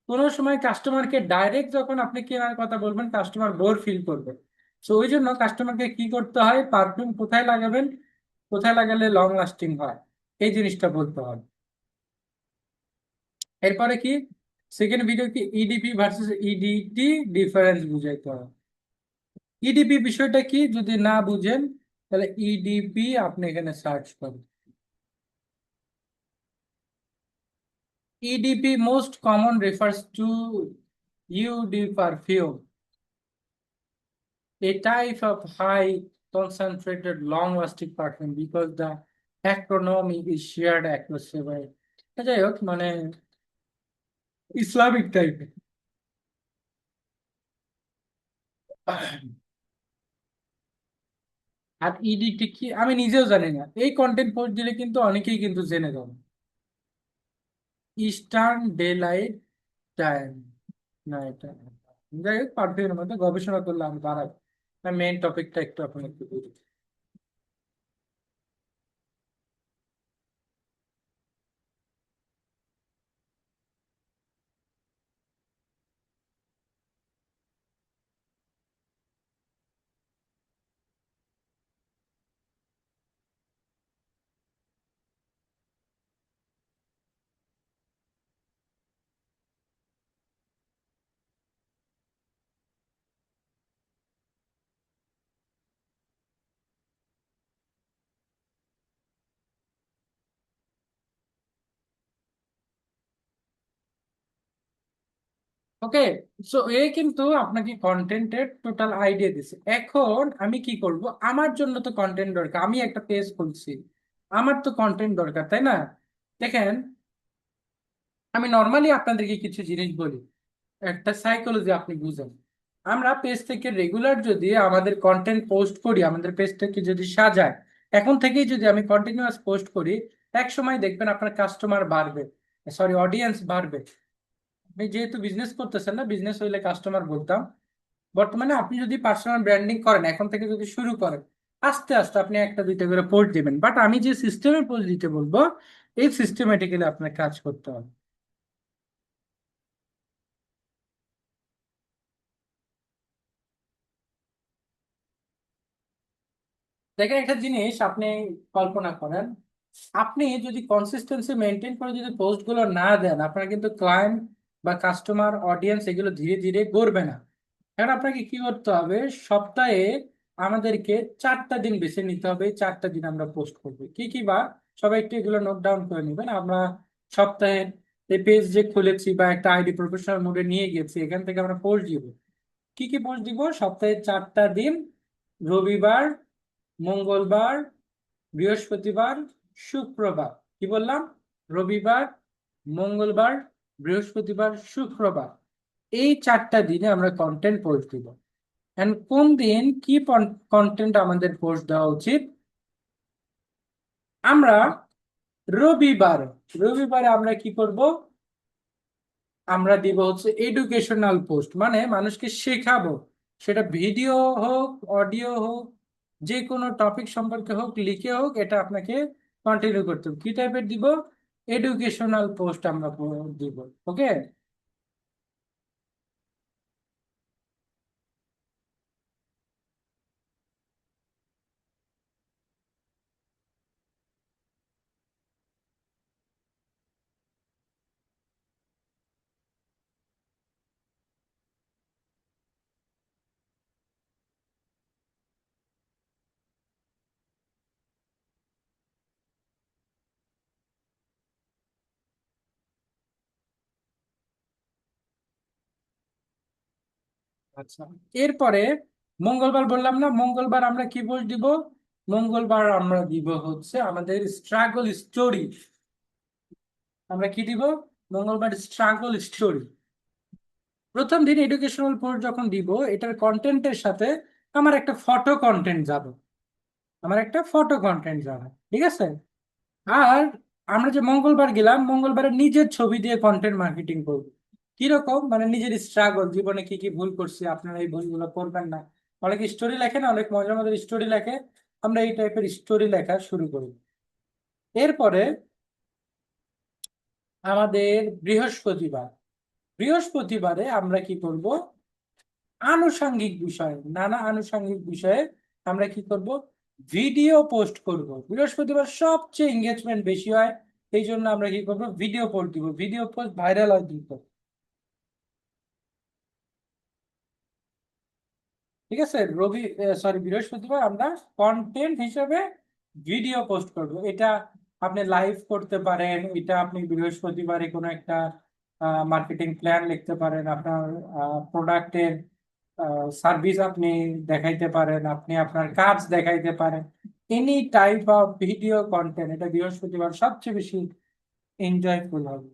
কোনো সময় কাস্টমারকে ডাইরেক্ট যখন আপনি কেনার কথা বলবেন, কাস্টমার বোর ফিল করবে। তো ওই জন্য কাস্টমারকে কি করতে হয়, পারফিউম কোথায় লাগাবেন, কোথায় লাগালে লং লাস্টিং হয়, এই জিনিসটা বলতে হয়। এরপরে কি, সেকেন্ড ভিডিও কি, ইডিপি ভার্সেস ইডিটি ডিফারেন্স বুঝাইতে হয়। ইডিপি বিষয়টা কি যদি না বুঝেন, তাহলে ইডিপি আপনি এখানে সার্চ করেন। EDP most common refers to UD perfume, a type of high concentrated long lasting perfume because the acronym is shared across several। যাই হোক, মানে ইসলামিক টাইপের। আর ইডিটি কি আমি নিজেও জানি না, এই কন্টেন্ট পোস্ট দিলে কিন্তু অনেকেই কিন্তু জেনে যাবে। ইস্টার্ন ডে লাইট টাইম, না এটা না। যাই হোক, পারফিউমের মধ্যে গবেষণা করলে আমি বাড়াই। মেইন টপিকটা একটু আপনি একটু বুঝুন। ওকে, সো এ কিন্তু আপনাকে কন্টেন্টের টোটাল আইডিয়া দিছে। এখন আমি কি করব, আমার জন্য তো কন্টেন্ট দরকার, আমি একটা পেজ খুলছি, আমার তো কন্টেন্ট দরকার, তাই না? দেখেন, আমি নর্মালি আপনাদেরকে কিছু জিনিস বলি, একটা সাইকোলজি আপনি বুঝেন। আমরা পেজ থেকে রেগুলার যদি আমাদের কন্টেন্ট পোস্ট করি, আমাদের পেজটাকে যদি সাজায়, এখন থেকেই যদি আমি কন্টিনিউয়াস পোস্ট করি, এক সময় দেখবেন আপনার কাস্টমার বাড়বে, সরি অডিয়েন্স বাড়বে। আপনি যেহেতু বিজনেস করতেছেন না, বিজনেস হইলে কাস্টমার বলতাম, বর্তমানে আপনি যদি পার্সোনাল ব্র্যান্ডিং করেন, এখন থেকে যদি শুরু করেন, আস্তে আস্তে আপনি একটা দুইটা করে পোস্ট দিবেন। বাট আমি যে সিস্টেমে পোস্ট দিতে বলবো, এই সিস্টেমেটিক্যালি আপনার কাজ করতে হবে। দেখেন একটা জিনিস আপনি কল্পনা করেন, আপনি যদি কনসিস্টেন্সি মেনটেন করে যদি পোস্ট গুলো না দেন, আপনার কিন্তু ক্লায়েন্ট বা কাস্টমার অডিয়েন্স এগুলো ধীরে ধীরে গড়বে না। এখন আপনাকে কি করতে হবে, সপ্তাহে আমাদেরকে 4টা দিন বেছে নিতে হবে, এই 4টা দিন আমরা পোস্ট করবো কি কি বার। সবাই একটু এগুলো নোট ডাউন করে নেবেন। আমরা সপ্তাহে এই পেজ যে খুলেছি বা একটা আইডি প্রফেশনাল মোডে নিয়ে গেছি, এখান থেকে আমরা পোস্ট দিব। কি কি পোস্ট দিব, সপ্তাহে 4টা দিন, রবিবার, মঙ্গলবার, বৃহস্পতিবার, শুক্রবার। কি বললাম, রবিবার, মঙ্গলবার, বৃহস্পতিবার, শুক্রবার। এই 4টা দিনে আমরা কন্টেন্ট পোস্ট দিব। এন্ড কোন দিন কি কন্টেন্ট আমাদের পোস্ট দেওয়া উচিত, আমরা রবিবার, রবিবারে আমরা কি করব, আমরা দিব হচ্ছে এডুকেশনাল পোস্ট, মানে মানুষকে শেখাবো। সেটা ভিডিও হোক, অডিও হোক, যে কোনো টপিক সম্পর্কে হোক, লিখে হোক, এটা আপনাকে কন্টিনিউ করতে হবে। কি টাইপের দিব, এডুকেশনাল পোস্ট আমরা দিব। ওকে। আচ্ছা, এরপরে মঙ্গলবার বললাম না, মঙ্গলবার আমরা কি পোস্ট দিব, মঙ্গলবার আমরা দিব হচ্ছে আমাদের স্ট্রাগল স্টোরি। আমরা কি দিব, মঙ্গলবার স্ট্রাগল স্টোরি। প্রথম দিন এডুকেশনাল পোস্ট যখন দিব, এটার কন্টেন্টের সাথে আমার একটা ফটো কন্টেন্ট যাবে, ঠিক আছে? আর আমরা যে মঙ্গলবার গেলাম, মঙ্গলবারে নিজের ছবি দিয়ে কন্টেন্ট মার্কেটিং করব। কিরকম মানে নিজের স্ট্রাগল, জীবনে কি কি ভুল করছি, আপনারা এই ভুলগুলো করবেন না। অনেকে স্টোরি লেখে না, অনেক মজার মজার স্টোরি লেখে, আমরা এই টাইপের স্টোরি লেখা শুরু করি। এরপরে আমাদের বৃহস্পতিবারে আমরা কি করব, আনুষঙ্গিক বিষয়, নানা আনুষঙ্গিক বিষয়ে আমরা কি করব, ভিডিও পোস্ট করব। বৃহস্পতিবার সবচেয়ে এঙ্গেজমেন্ট বেশি হয়, এই জন্য আমরা কি করব, ভিডিও পোস্ট দিব, ভিডিও পোস্ট ভাইরাল হয় দ্রুত। ঠিক আছে, বৃহস্পতিবার আমরা কন্টেন্ট হিসেবে ভিডিও পোস্ট করব। এটা আপনি লাইভ করতে পারেন, এটা আপনি বৃহস্পতিবারে কোনো একটা মার্কেটিং প্ল্যান লিখতে পারেন, আপনার প্রোডাক্টের সার্ভিস আপনি দেখাইতে পারেন, আপনি আপনার কাজ দেখাইতে পারেন, any type of video content, এটা বৃহস্পতিবার সবচেয়ে বেশি এনজয়ফুল হবে।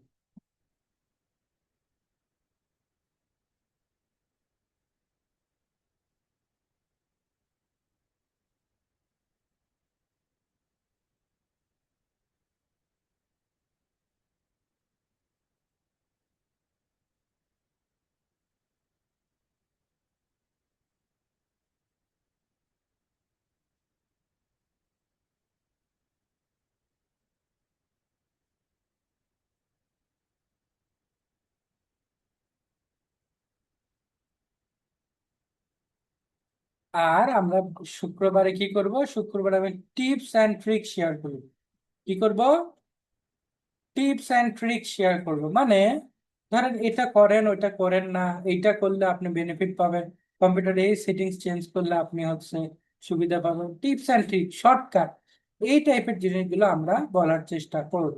আর আমরা শুক্রবারে কি করব, শুক্রবারে আমি টিপস অ্যান্ড ট্রিক শেয়ার করব। কি করব, টিপস অ্যান্ড ট্রিক শেয়ার করব। মানে ধরেন এটা করেন, ওইটা করেন না, এইটা করলে আপনি বেনিফিট পাবেন, কম্পিউটারে এই সেটিংস চেঞ্জ করলে আপনি হচ্ছে সুবিধা পাবেন, টিপস অ্যান্ড ট্রিক, শর্টকাট, এই টাইপের জিনিসগুলো আমরা বলার চেষ্টা করব।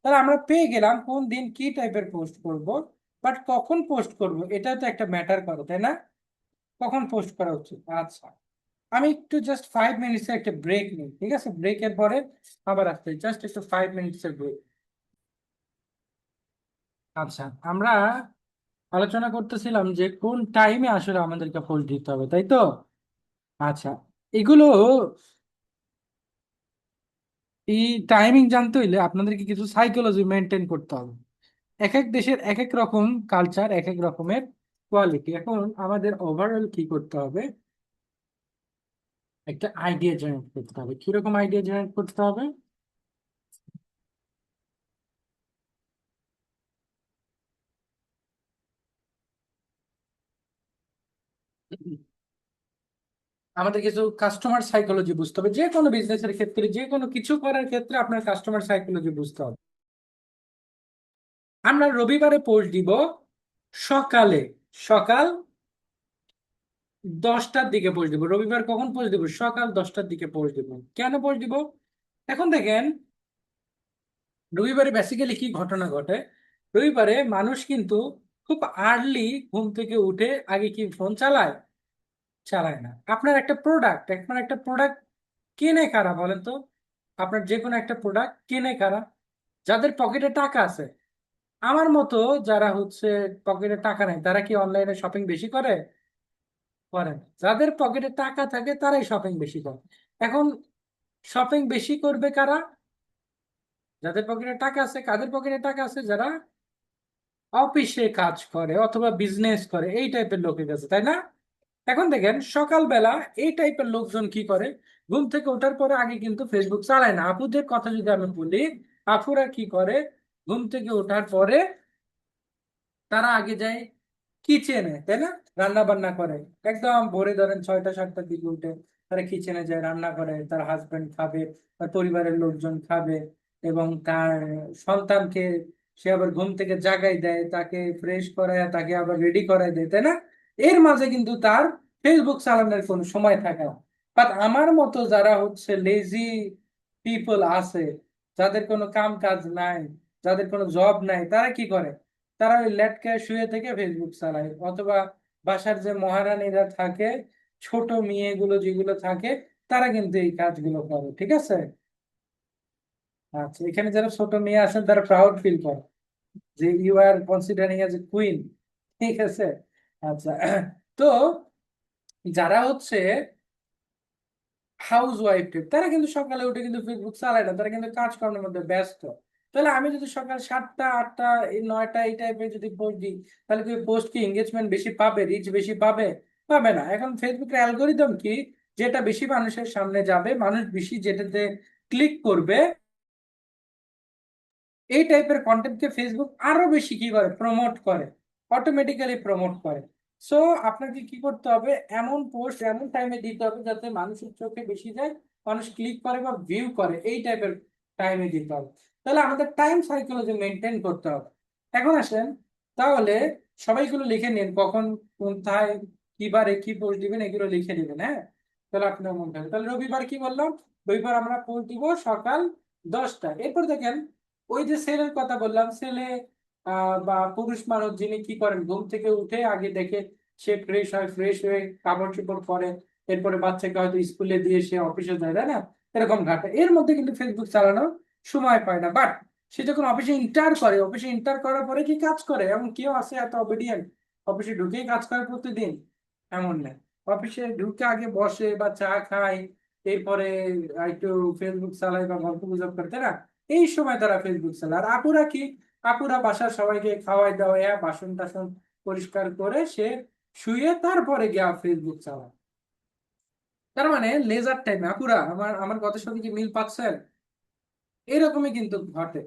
তাহলে আমরা পেয়ে গেলাম কোন দিন কি টাইপের পোস্ট করব, বাট কখন পোস্ট করব এটা তো একটা ম্যাটার করে, তাই না? কখন পোস্ট করা উচিত। আচ্ছা, আমি একটু জাস্ট 5 মিনিটস একটা ব্রেক নিই, ঠিক আছে? ব্রেকের পরে আবার আসতে, জাস্ট একটু 5 মিনিটস এর ব্রেক। আচ্ছা, আমরা আলোচনা করতেছিলাম যে কোন টাইমে আসলে আমাদেরকে পোস্ট দিতে হবে, তাই তো? আচ্ছা, এগুলো, এই টাইমিং জানতে হইলে আপনাদেরকে কিছু সাইকোলজি মেনটেন করতে হবে। এক এক দেশের এক এক রকম কালচার, এক এক রকমের কোয়ালিটি। এখন আমাদের ওভারঅল কি করতে হবে, একটা আইডিয়া জেনারেট করতে হবে। কিরকম আইডিয়া জেনারেট করতে হবে? আমাদের কিছু কাস্টমার সাইকোলজি বুঝতে হবে, যে কোনো বিজনেসের ক্ষেত্রে, যে কোনো কিছু করার ক্ষেত্রে আপনার কাস্টমার সাইকোলজি বুঝতে হবে। আমরা রবিবারে পোস্ট দিব সকালে, সকাল 10টার দিকে পোস্ট দিব। রবিবার কখন পোস্ট দিব, সকাল 10টার দিকে পোস্ট দিব। কেন পোস্ট দিব? এখন দেখেন, রবিবারে বেসিক্যালি কি ঘটনা ঘটে, রবিবারে মানুষ কিন্তু খুব আর্লি ঘুম থেকে উঠে আগে কি ফোন চালায়? চালায় না। আপনার একটা প্রোডাক্ট কেনে কারা বলেন তো? আপনার যে কোনো একটা প্রোডাক্ট কেনে কারা? যাদের পকেটে টাকা আছে। আমার মতো যারা হচ্ছে পকেটে টাকা নেই, তারা কি অনলাইনে শপিং বেশি করে? করে না। যাদের পকেটে টাকা থাকে তারাই শপিং বেশি করে। এখন শপিং বেশি করবে কারা? যাদের পকেটে টাকা আছে। কাদের পকেটে টাকা আছে? যারা অফিসে কাজ করে অথবা বিজনেস করে, এই টাইপের লোকের কাছে, তাই না? এখন দেখেন সকালবেলা এই টাইপের লোকজন কি করে, ঘুম থেকে ওঠার পরে আগে কিন্তু ফেসবুক চালায় না। আপুদের কথা যদি আমি বলি, আপুরা কি করে, ঘুম থেকে ওঠার পরে তারা আগে যায় কিচেনে, তাই না? রান্না বান্না করে। একদম ভোরে ধরেন 6টা 7টার দিকে উঠে তারা কিচেনে যায়, রান্না করে, তার হাজবেন্ড খাবে, তার পরিবারের লোকজন খাবে, এবং তার সন্তানকে সে আবার ঘুম থেকে জাগাই দেয়, তাকে ফ্রেশ করায়, তাকে আবার রেডি করায় দেয়, তাই না? এর মাঝে কিন্তু তার ফেসবুক চালানোর কোনো সময় থাকে না। বাট আমার মতো যারা হচ্ছে লেজি পিপল আছে, যাদের কোনো কাম কাজ নাই, যাদের কোনো জব নাই, তারা কি করে? তারা ওই লেটকায় শুয়ে থেকে ফেসবুক চালায়, অথবা বাসার যে মহারানীরা থাকে, ছোট মেয়েগুলো যেগুলো থাকে, তারা কিন্তু এই কাজগুলো করে, ঠিক আছে? আচ্ছা, এখানে যারা ছোট মেয়ে আছেন তারা প্রাউড ফিল করে যে you are considering as a queen. ঠিক আছে। আচ্ছা, তো যারা হচ্ছে হাউস ওয়াইফ তারা কিন্তু সকালে উঠে কিন্তু ফেসবুক চালায় না, তারা কিন্তু কাজকর্মের মধ্যে ব্যস্ত। তাহলে আমি যদি সকাল 7টা 8টা এই 9টা এই টাইপে যদি পোস্ট দিই, তাহলে কি পোস্ট কি এঙ্গেজমেন্ট বেশি পাবে, রিচ বেশি পাবে? পাবে না। এখন ফেসবুকের অ্যালগোরিদম কি, যেটা বেশি মানুষের সামনে যাবে, মানুষ বেশি যেটাতে ক্লিক করবে, এই টাইপের কন্টেন্টকে ফেসবুক আরো বেশি কি করে, প্রমোট করে, অটোমেটিক্যালি প্রমোট করে। সো আপনাকে কি করতে হবে, এমন পোস্ট এমন টাইমে দিতে হবে যাতে মানুষের চোখে বেশি যায়, মানুষ ক্লিক করে বা ভিউ করে, এই টাইপের টাইমে দিতে হবে। তাহলে আমাদের টাইম সাইকোলজি মেনটেন করতে হবে। এখন আসেন, তাহলে সবাইগুলো লিখে নিন, কখন কোথায় কিবারে কি পোস্ট দিবেন এগুলো লিখে দিবেন, হ্যাঁ? তাহলে আপনার মনে থাকবে। তাহলে রবিবার কি বললাম, রবিবার আমরা পোস্ট দিব সকাল 10টায়। এরপর দেখেন, ওই যে সেলের কথা বললাম, সেলে বা পুরুষ মানুষ যিনি কি করেন, ঘুম থেকে উঠে আগে দেখে সে ফ্রেশ হয়, ফ্রেশ হয়ে কাপড় চোপড় পরে, এরপরে বাচ্চাকে হয়তো স্কুলে দিয়ে সে অফিসে যায়, তাই না? এরকম ঘাটে, এর মধ্যে কিন্তু ফেসবুক চালানোর সময় পায় না। বাট সে যখন অফিসে ইন্টার করে, অফিসে ইন্টার করার পরে কি কাজ করে, এমন কেউ আছে এত অবিডিয়েন্ট অফিসে ঢুকেই কাজ করে প্রতিদিন? এমন না। অফিসে ঢুকে আগে বসে বা চা খায়, এরপরে একটু ফেসবুক চালায় বা গল্প গুজব করে, তাই না? এই সময় তারা ফেসবুক চালায়। আর আপুরা কি, আপুরা বাসার সবাইকে খাওয়াই দাওয়াইয়া বাসন টাসন পরিষ্কার করে সে শুয়ে তারপরে গিয়া ফেসবুক চালায়। তার মানে লেজার টাইম আপুরা, আমার আমার কথার সাথে কি মিল পাচ্ছেন? এরকমই কিন্তু ঘটে,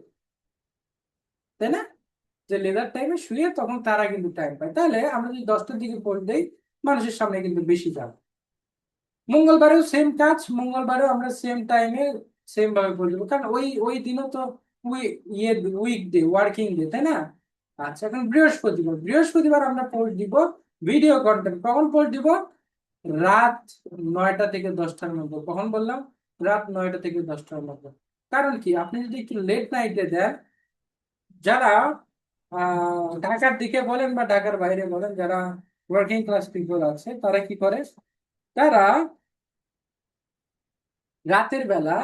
তাই না? যে লেজার টাইমে শুয়ে তখন তারা কিন্তু টাইম পায়। তাহলে আমরা যদি 10টার দিকে পড়ে দেই, মানুষের সামনে কিন্তু বেশি যাবে। মঙ্গলবারেও সেম কাজ, মঙ্গলবারেও আমরা সেম টাইমে সেম ভাবে করে দেবো, কারণ ওই ওই দিনও তো উই ইয়ে উইক ডে, ওয়ার্কিং ডে, তাই না? আচ্ছা, এখন বৃহস্পতিবার, বৃহস্পতিবার আমরা পোস্ট দিব ভিডিও কন্টেন্ট। কখন পোস্ট দিব? রাত 9টা থেকে 10টার মধ্যে। কখন বললাম? রাত 9টা থেকে 10টার মধ্যে। কারণ কি, আপনি যদি একটু লেট নাইটে দেন, যারা ঢাকার দিকে বলেন বা ঢাকার বাইরে বলেন, যারা ওয়ার্কিং ক্লাস পিপল আছে, তারা কি করে, তারা রাতের বেলা,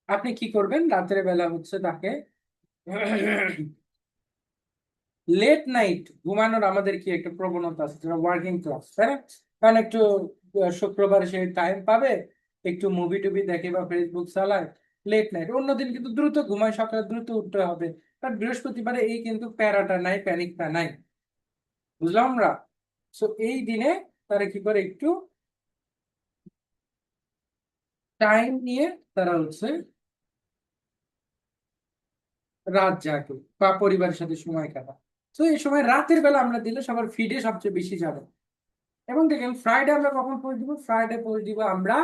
আপনি কি করবেন রাতের বেলা হচ্ছে তাকে লেট নাইট ঘুমানোর আমাদের কি একটা প্রবণতা আছে যারা ওয়ার্কিং ক্লাস, তাই না? কারণ একটু শুক্রবার সে টাইম পাবে, একটু মুভি টুভি দেখে বা ফেসবুক চালায়, লেট নাইট। অন্যদিন কিন্তু দ্রুত ঘুমায়, সকালে দ্রুত উঠতে হবে। বাট বৃহস্পতিবারে এই কিন্তু প্যারাটা নাই, প্যানিকটা নাই। বুঝলাম আমরা? সো এই দিনে তারা কি করে, একটু টাইম নিয়ে তারা হচ্ছে রাত জাগে বা পরিবারের সাথে সময় কাটায়। তো এই সময় রাতের বেলা আমরা দিলে সবার ফিডে সবচেয়ে বেশি যাবে। এবং দেখেন ফ্রাইডে আমরা কখন পোস্ট দিব, ফ্রাইডে পোস্ট দিব আমরা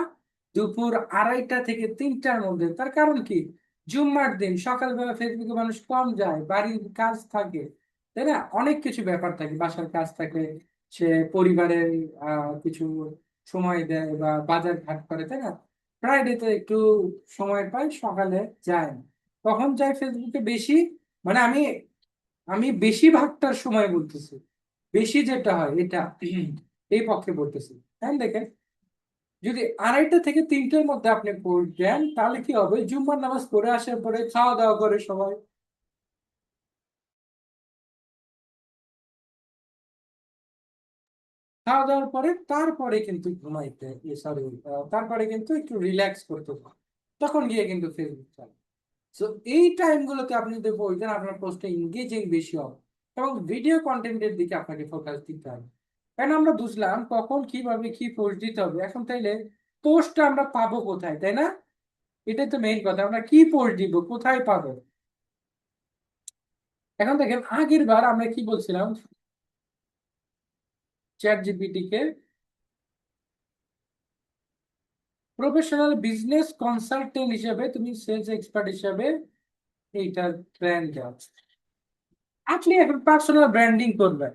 দুপুর 2:30 থেকে 3টার মধ্যে। তার কারণ কি, জুম্মার দিন সকালবেলা ফেসবুকে মানুষ কম যায়, বাড়ির কাজ থাকে, তাই না? অনেক কিছু ব্যাপার থাকে, বাসার কাজ থাকে, সে পরিবারের কিছু সময় দেয় বা বাজার ঘাট করে, তাই না? ফ্রাইডেতে একটু সময় পায়, সকালে যায় না। কখন যায় ফেসবুকে বেশি, মানে আমি আমি বেশিরভাগটার সময় বলতেছি, বেশি যেটা হয় এটা এই পক্ষে বলতেছি। হ্যাঁ দেখেন, যদি 2:30 থেকে 3টার মধ্যে আপনি পড়েন, তাহলে কি হবে, জুম্মার নামাজ পড়ে আসার পরে খাওয়া দাওয়া করে সবাই, খাওয়া দাওয়ার পরে তারপরে কিন্তু ঘুমাইতে, সরি, তারপরে কিন্তু একটু রিল্যাক্স করতে হয়, তখন গিয়ে কিন্তু ফেসবুক চালায়। তো এই টাইম গুলোতে আপনি যদি বলতেন, আপনার পোস্টে এঙ্গেজিং বেশি হবে এবং ভিডিও কন্টেন্টের দিকে আপনাকে ফোকাস দিতে হবে। কারণ আমরা বুঝলাম কখন কিভাবে কি পোস্ট দিতে হবে, এখন তাইলে পোস্টটা আমরা পাবো কোথায়, তাই না? এটাই তো মেইন কথা, আমরা কি পোস্ট দিব, কোথায় পাবো? এখন দেখেন, আগের বার আমরা কি বলছিলাম, চ্যাট জিপিটি কে প্রফেশনাল বিজনেস কনসালটেন্ট হিসেবে, তুমি সেলস এক্সপার্ট হিসেবে এইটার ব্র্যান্ড দাও। আপনি এখন পার্সোনাল ব্র্যান্ডিং করবেন।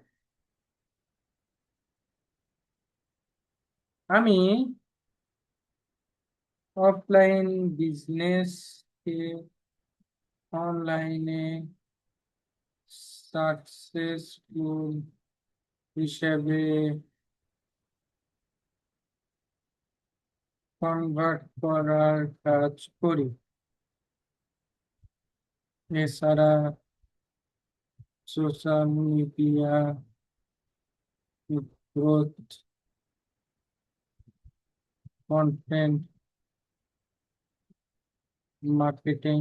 আমি অফলাইন বিজনেস কে অনলাইনে সাকসেসফুল হিসেবে কনভার্ট করার কাজ করি। এছাড়া social media growth, content marketing,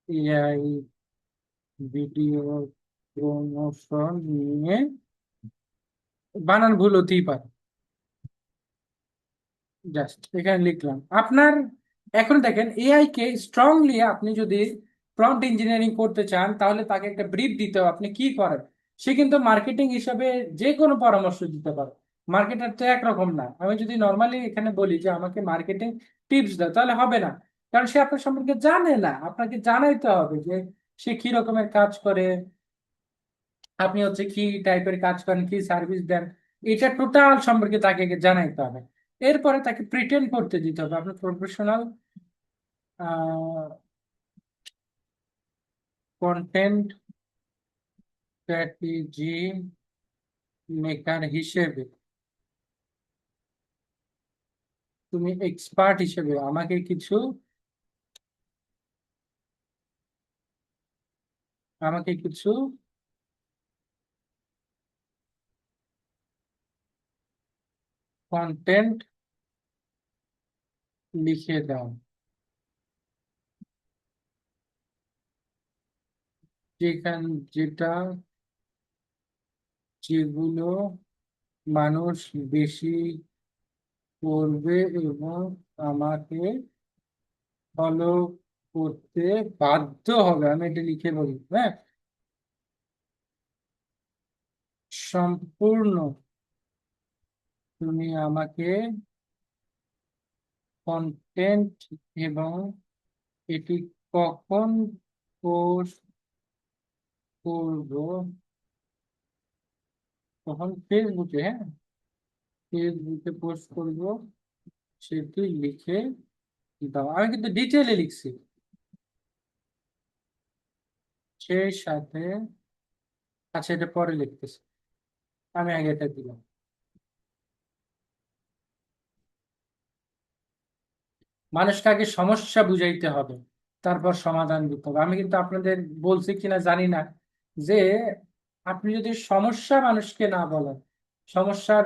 AI, video promotion নিয়ে বানান ভুল হতেই পারে। জাস্ট এখানে লিখলাম আপনার। এখন দেখেন এআই কে স্ট্রংলি আপনি যদি প্রম্পট ইঞ্জিনিয়ারিং করতে চান তাহলে তাকে একটা ব্রিফ দিতে হবে আপনি কি করেন। সে কিন্তু মার্কেটিং হিসাবে যে কোনো পরামর্শ দিতে পারে। মার্কেটার তো একরকম না। আমি যদি নর্মালি এখানে বলি যে আমাকে মার্কেটিং টিপস দাও তাহলে হবে না, কারণ সে আপনার সম্পর্কে জানে না। আপনাকে জানাইতে হবে যে সে কি রকমের কাজ করে, আপনি হচ্ছে কি টাইপের কাজ করেন, কি সার্ভিস দেন, এটা টোটাল সম্পর্কে তাকে আগে জানাইতে হবে। এরপরে তাকে প্রিটেন্ড করতে দিতে হবে আপনার প্রফেশনাল কন্টেন্ট স্ট্র্যাটেজি মেকার হিসেবে, তুমি এক্সপার্ট হিসেবে আমাকে কিছু কন্টেন্ট লিখে দাও যেখান যেটা যেগুলো মানুষ বেশি করবে এবং আমাকে ফলো করতে বাধ্য হবে। আমি এটা লিখে বলি, হ্যাঁ। সম্পূর্ণ, তুমি আমাকে কন্টেন্ট এবং এটি কখন পোস্ট করব, তখন ফেসবুকে, হ্যাঁ, ফেসবুকে পোস্ট করব সেটি লিখে দাও। আমি কিন্তু ডিটেলে লিখছি। সেই সাথে, আচ্ছা এটা পরে লিখতেছি, আমি আগে এটা দিলাম। মানুষকে আগে সমস্যা বুঝাইতে হবে, তারপর সমাধান দিতে হবে। আমি কিন্তু আপনাদের বলছি কিনা জানি না যে আপনি যদি সমস্যা মানুষকে না বলেন, সমস্যার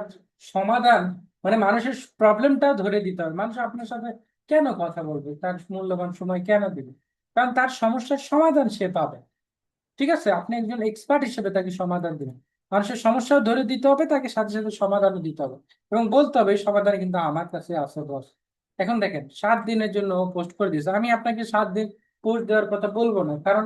সমাধান, মানে মানুষের প্রবলেমটা ধরে দিতে হবে। মানুষ আপনার সাথে কেন কথা বলবে, তার মূল্যবান সময় কেন দিবে? কারণ তার সমস্যার সমাধান সে পাবে। ঠিক আছে, আপনি একজন এক্সপার্ট হিসেবে তাকে সমাধান দিবেন। মানুষের সমস্যাও ধরে দিতে হবে, তাকে সাথে সাথে সমাধানও দিতে হবে, এবং বলতে হবে এই সমাধান কিন্তু আমার কাছে আছে বস। এখন দেখেন 7 দিনের জন্য পোস্ট করে দিয়েছে, আমি আপনাকে 7 দিন পোস্ট দেওয়ার কথা বলবো না, কারণ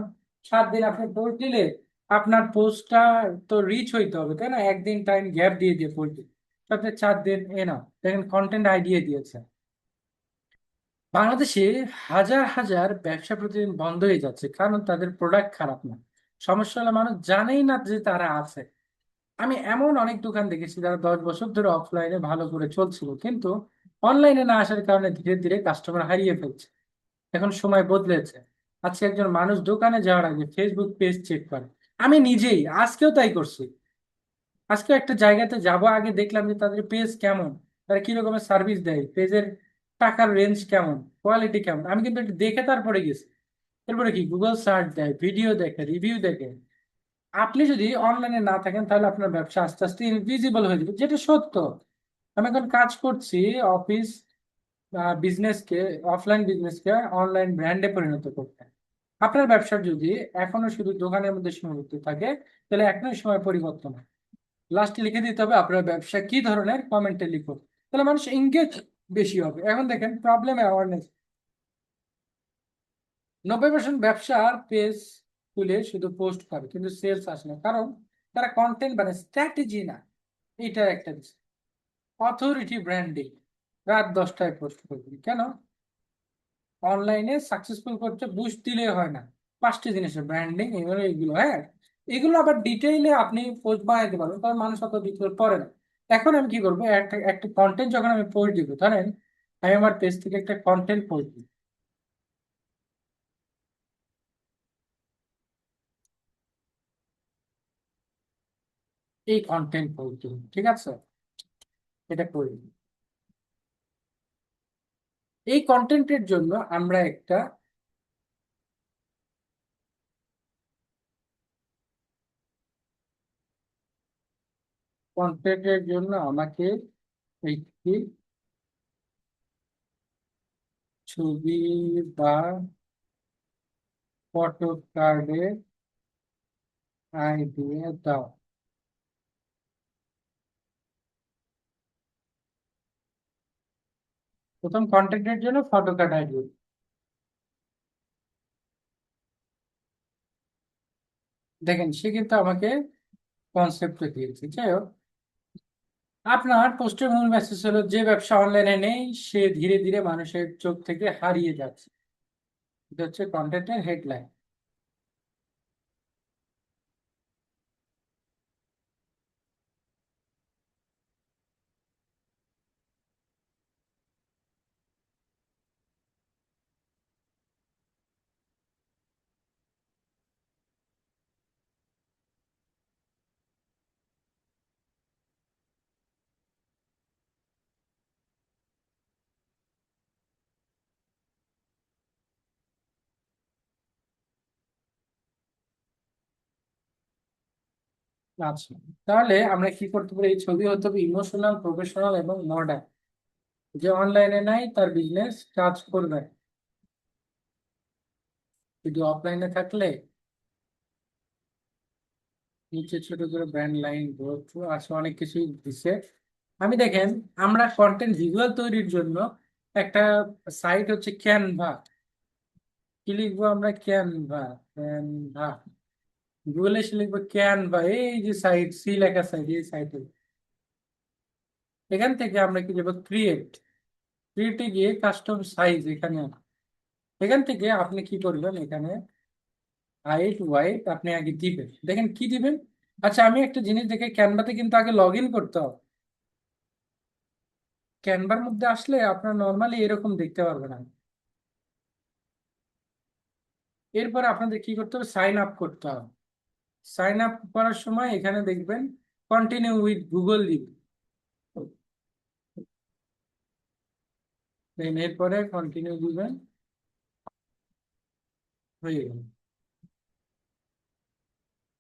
7 দিন আপনি পোস্ট দিলে আপনার পোস্টটা তো রিচ হইতে হবে, তাই না? একদিন টাইম গ্যাপ দিয়ে দিয়ে পোস্ট দিন, আপনি 4 দিন না। দেখেন কন্টেন্ট আইডিয়া দিয়েছে। বাংলাদেশে হাজার হাজার ব্যবসা প্রতিদিন বন্ধ হয়ে যাচ্ছে কারণ তাদের প্রোডাক্ট খারাপ না। সমস্যা হলো মানুষ জানেই না যে তারা আছে। আমি এমন অনেক দোকান দেখেছি যারা 10 বছর ধরে অফলাইনে ভালো করে চলছিল, কিন্তু অনলাইনে না আসার কারণে ধীরে ধীরে কাস্টমার হারিয়ে ফেলছে। এখন সময় বদলেছে। আজকে একজন মানুষ দোকানে যাওয়ার আগে ফেসবুক পেজ চেক করে। আমি নিজেই আজকেও তাই করছি। আজকে একটা জায়গাতে যাব, আগে দেখলাম যে তাদের পেজ কেমন, তারা কি রকমের সার্ভিস দেয়, পেজের টাকার রেঞ্জ কেমন, কোয়ালিটি কেমন, আমি কিন্তু এটা দেখে তারপরে গেছি। এরপরে কি গুগল সার্চ দেয়, ভিডিও দেখে, রিভিউ দেখে। আপনি যদি অনলাইনে না থাকেন তাহলে আপনার ব্যবসা আস্তে আস্তে ইনভিজিবল হয়ে যাবে, যেটা সত্য। আমি এখন কাজ করছি অফিস বিজনেসকে, অফলাইন বিজনেসকে অনলাইন ব্র্যান্ডে পরিণত করতে। আপনার ব্যবসার যদি এখনো শুধু দোকানের মধ্যে সীমাবদ্ধ থাকে তাহলে এখনো সময় পরিবর্তন হয়। লাস্টে লিখে দিতে হবে আপনার ব্যবসা কি ধরনের, কমেন্টে লিখুন, তাহলে মানুষ এঙ্গেজ বেশি হবে। এখন দেখেন প্রবলেম অ্যাওয়ারনেস, 90% ব্যবসার পেজ খুলে শুধু পোস্ট করে কিন্তু সেলস আসে না, কারণ তারা কন্টেন্ট বানায়, স্ট্র্যাটেজি না। এটা একটা বিষয়। অথরিটি ব্র্যান্ডিং, রাত 10টায় পোস্ট করবেন কেন? অনলাইনে সাকসেসফুল করতে বুস্ট দিলে হয় না, 5টি জিনিসের ব্র্যান্ডিং, এগুলো এগুলো, হ্যাঁ। এগুলো আবার ডিটেইলে আপনি পোস্ট বানাইতে পারবেন, কারণ মানুষ অত ডিটেল পড়ে না। এখন আমি কি করবো, একটা একটা কন্টেন্ট যখন আমি পোস্ট দিব, ধরেন আমি আমার পেজ থেকে একটা কন্টেন্ট পোস্ট দিই, এই কন্টেন্ট পোস্ট দিই, ঠিক আছে, এটা করি। এই কন্টেন্টের জন্য আমরা একটা কন্টেন্টের জন্য আমাকে একটি ছবি বা ফটো কার্ডের আইডিয়া দাও। প্রথম কন্টেন্টের জন্য ফটো কার্ড আইডিয়া। দেখেন সে কিন্তু আমাকে কনসেপ্ট দিয়েছে। যাই হোক, আপনার পোস্টের মূল মেসেজ হলো যে ব্যবসা অনলাইনে নেই সে ধীরে ধীরে মানুষের চোখ থেকে হারিয়ে যাচ্ছে। এটা হচ্ছে কন্টেন্টের হেডলাইন। আচ্ছা, তাহলে আমরা কি করতে পারি? এই ছবি হতে হবে ইমোশনাল, প্রফেশনাল এবং মডার্ন। যে অনলাইনে নাই তার বিজনেস কাজ করবে। যদি অফলাইনে থাকলে নিচে ছোট করে ব্র্যান্ড লাইন গ্রোথ আছে, অনেক কিছুই দিছে। আমি দেখেন, আমরা কন্টেন্ট ভিজুয়াল তৈরির জন্য একটা সাইট হচ্ছে ক্যানভা। কি লিখবো আমরা? ক্যানভা। ক্যানভা। গুগলে এসে লিখবো ক্যানভা, এই যে সাইট, সি লেখা সাইট, এই সাইটে। এখান থেকে আমরা কি দেবো? ক্রিয়েট। ক্রিয়েটে গিয়ে কাস্টম সাইজ এখানে। এখান থেকে আপনি কি করবেন? এখানে হাইট ওয়াইট আপনি আগে দিবেন। দেখেন কি দিবেন। আচ্ছা, আমি একটা জিনিস দেখে, ক্যানভাতে কিন্তু আগে লগ ইন করতে হবে। ক্যানভার মধ্যে আসলে আপনার নর্মালি এরকম দেখতে পারবেন না। এরপর আপনাদের কি করতে হবে? সাইন আপ করতে হবে। সাইন আপ করার সময় এখানে দেখবেন কন্টিনিউ উইথ গুগল দিবেন। দেন এরপরে কন্টিনিউ দিবেন। হয়ে গেল।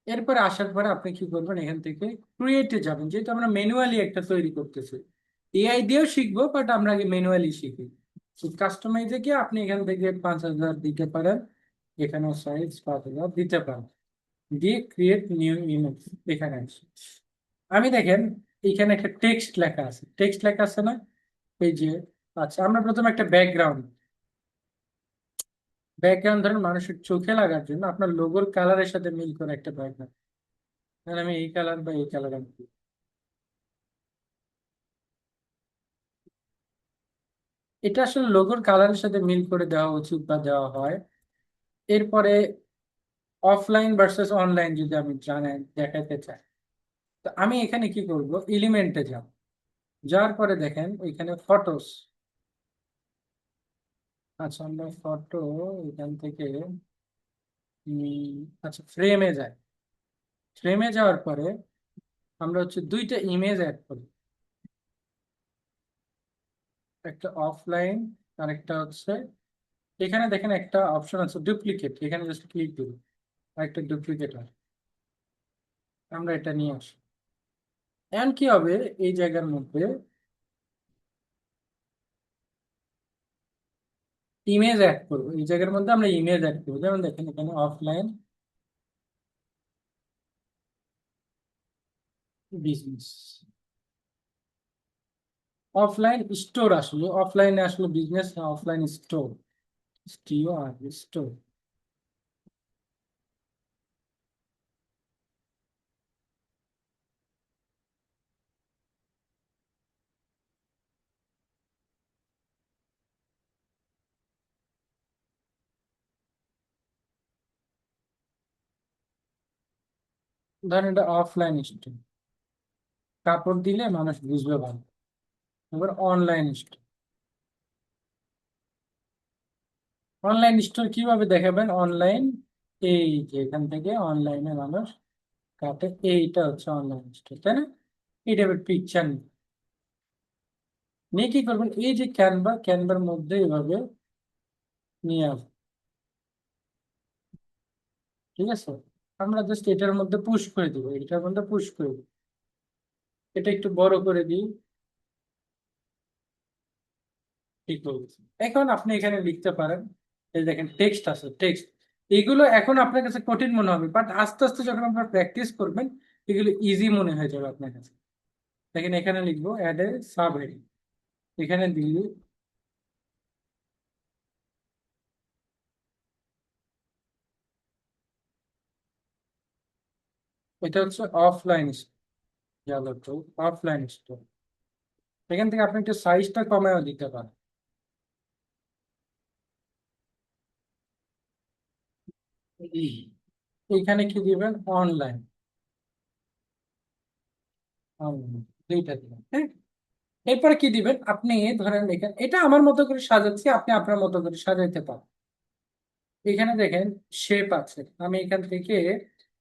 এরপরে আসার পরে আপনি কি করবেন? এখান থেকে ক্রিয়েটে যাবেন, যেহেতু আমরা ম্যানুয়ালি একটা তৈরি করতেছি। এআই দিয়েও শিখবো, বাট আমরা আগে ম্যানুয়ালি শিখি। কাস্টমাইজে গিয়ে আপনি এখান থেকে 5,000 দিতে পারেন। এখানে সাইজ 5,000 দিতে পারেন। দিয়ে ক্রিয়েট নিউ ইমেজ এখানে আছে। আমি দেখেন এখানে একটা টেক্সট লেখা আছে, টেক্সট লেখা আছে না? এই যে। আচ্ছা, আমরা প্রথমে একটা ব্যাকগ্রাউন্ড। ব্যাকগ্রাউন্ড ধরেন মানুষের চোখে লাগার জন্য আপনার লোগোর কালারের সাথে মিল করে একটা ব্যাকগ্রাউন্ড। আমি এই কালার বা এই কালার আনছি। এটা আসলে লোগোর কালারের সাথে মিল করে দেওয়া উচিত বা দেওয়া হয়। এরপরে অফলাইন ভার্সেস অনলাইন যদি আমি দেখাতে চাই, তো আমি এখানে কি করব? এলিমেন্টে যাব। যাওয়ার পরে দেখেন এখানে ফটোস। আচ্ছা, আমরা ফটো এখান থেকে আচ্ছা ফ্রেমে যাই। ফ্রেমে যাওয়ার পরে আমরা হচ্ছে দুইটা ইমেজ অ্যাড করি। একটা অফলাইন আর একটা হচ্ছে, এখানে দেখেন একটা অপশন আছে ডুপ্লিকেট, এখানে জাস্ট ক্লিক দিই। আর একটা ডুপ্লিকেট হয়, আমরা এটা নিয়ে আসি। এখন কি হবে? এই জায়গার মধ্যে ইমেজ অ্যাড করবো। এই জায়গার মধ্যে আমরা ইমেজ অ্যাড করবো। যেমন দেখেন এখানে অফলাইন বিজনেস, অফলাইন স্টোর। আসলে অফলাইনে আসলে বিজনেস না, অফলাইন স্টোর। স্টিও আর স্টোর। ধরেন এটা অফলাইন স্টোর, কাপড় দিলে মানুষ বুঝবে ভালো। এবার অনলাইন স্টোর। অনলাইন স্টোর কিভাবে দেখাবেন? অনলাইন, এই যে এখান থেকে অনলাইনে মানুষ কাটে, এইটা হচ্ছে অনলাইন স্টোর, তাই না? এই টাইপের পিকচার নিয়ে কি করবেন? এই যে ক্যানভা, ক্যানভার মধ্যে এভাবে নিয়ে আসবেন। ঠিক আছে? আমরা জাস্ট এটার মধ্যে পুশ করে দিব, এটার মধ্যে পুশ করে দিব। এটা একটু বড় করে দিই। ঠিক বলছি। এখন আপনি এখানে লিখতে পারেন, এই দেখেন টেক্সট আছে, টেক্সট। এগুলো এখন আপনার কাছে কঠিন মনে হবে, বাট আস্তে আস্তে যখন আপনারা প্র্যাকটিস করবেন এগুলো ইজি মনে হয়ে যাবে আপনার কাছে। দেখেন এখানে লিখবো অ্যাড এ সাব হেডিং, এখানে দিই এটা হচ্ছে অফলাইন, গেল তো অফলাইন স্টোর। এখান থেকে আপনি একটু সাইজটা কমায়ও দিতে পারেন। এইখানে কি দিবেন, অনলাইন, অনলাইন দুইটা দিবেন, হ্যাঁ। এরপরে কি দিবেন আপনি, ধরেন এখানে এটা আমার মতো করে সাজাচ্ছি, আপনি আপনার মতো করে সাজাইতে পারেন। এখানে দেখেন শেপ আছে, আমি এখান থেকে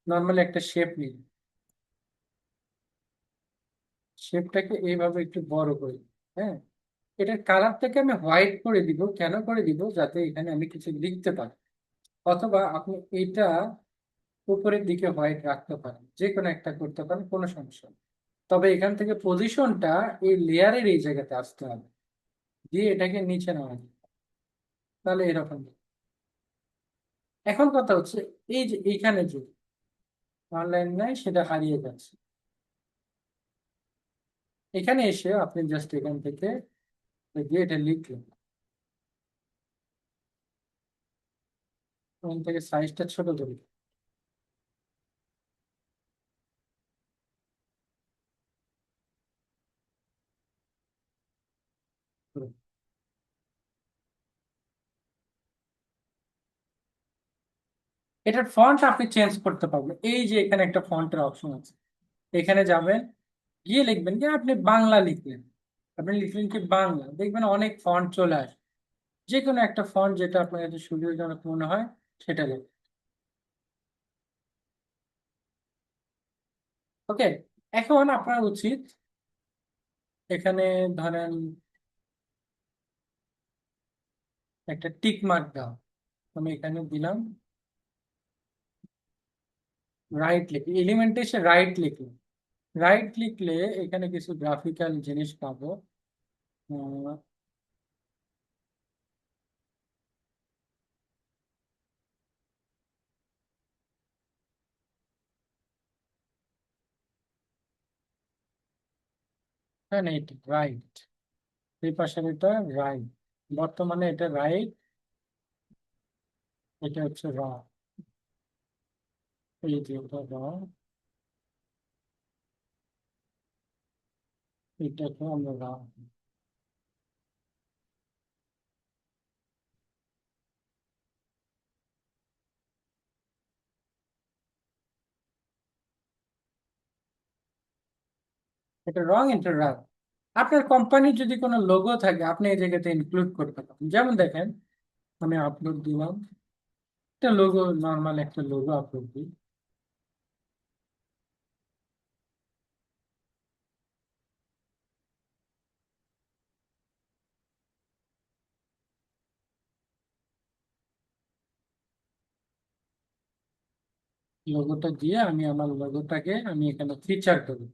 নর্মালি একটা শেপ নিই, শেপটাকে এইভাবে একটু বড় করি, হ্যাঁ। এটার কালারটাকে আমি হোয়াইট করে দিব, কেন করে দিব, যাতে এখানে আমি কিছু লিখতে পারি। অথবা আপনি এটা উপরের দিকে হোয়াইট রাখতে পারেন, যে কোনো একটা করতে পারেন, কোনো সমস্যা নেই। তবে এখান থেকে পজিশনটা এই লেয়ারের এই জায়গাতে আসতে হবে, দিয়ে এটাকে নিচে নামাই দিতে হবে। তাহলে এরকম। এখন কথা হচ্ছে, এই যে এইখানে যে অনলাইন নাই সেটা হারিয়ে যাচ্ছে। এখানে এসে আপনি জাস্ট এখান থেকে গিয়ে এটা লিখলেন, এখান থেকে সাইজটা ছোট ধরি। এটার ফন্ট আপনি চেঞ্জ করতে পারবেন, এই যে এখানে একটা ফন্টের অপশন আছে, এখানে যাবেন, গিয়ে লিখবেন কি আপনি বাংলা লিখলেন, আপনি লিখলেন কি বাংলা, দেখবেন অনেক ফন্ট চলে আসে। যে কোনো একটা ফন্ট যেটা আপনার কাছে সুবিধাজনক মনে হয় সেটা লিখবেন। ওকে। এখন আপনার উচিত এখানে ধরেন একটা টিক মার্ক দাও, আমি এখানে দিলাম রাইট, লিখি এলিমেন্টে এসে রাইট লিখি। রাইট লিখলে এখানে কিছু গ্রাফিক্যাল জিনিস পাবো। হ্যাঁ এটা রাইট, এই পাশের এটা রাইট, বর্তমানে এটা রাইট, এটা হচ্ছে র, এই যে এটা র, এটাকে আমরা র। এটা রং, এটা রাইট। আপনার কোম্পানির যদি কোনো লোগো থাকে আপনি এই জায়গাতে ইনক্লুড করতে পারেন, যেমন দেখেন আমি আপলোড দিলাম একটা লোগো, নর্মাল একটা লোগো আপলোড দিই। লোগোটা দিয়ে আমি আমার লোগোটাকে আমি এখানে ফিচার করি।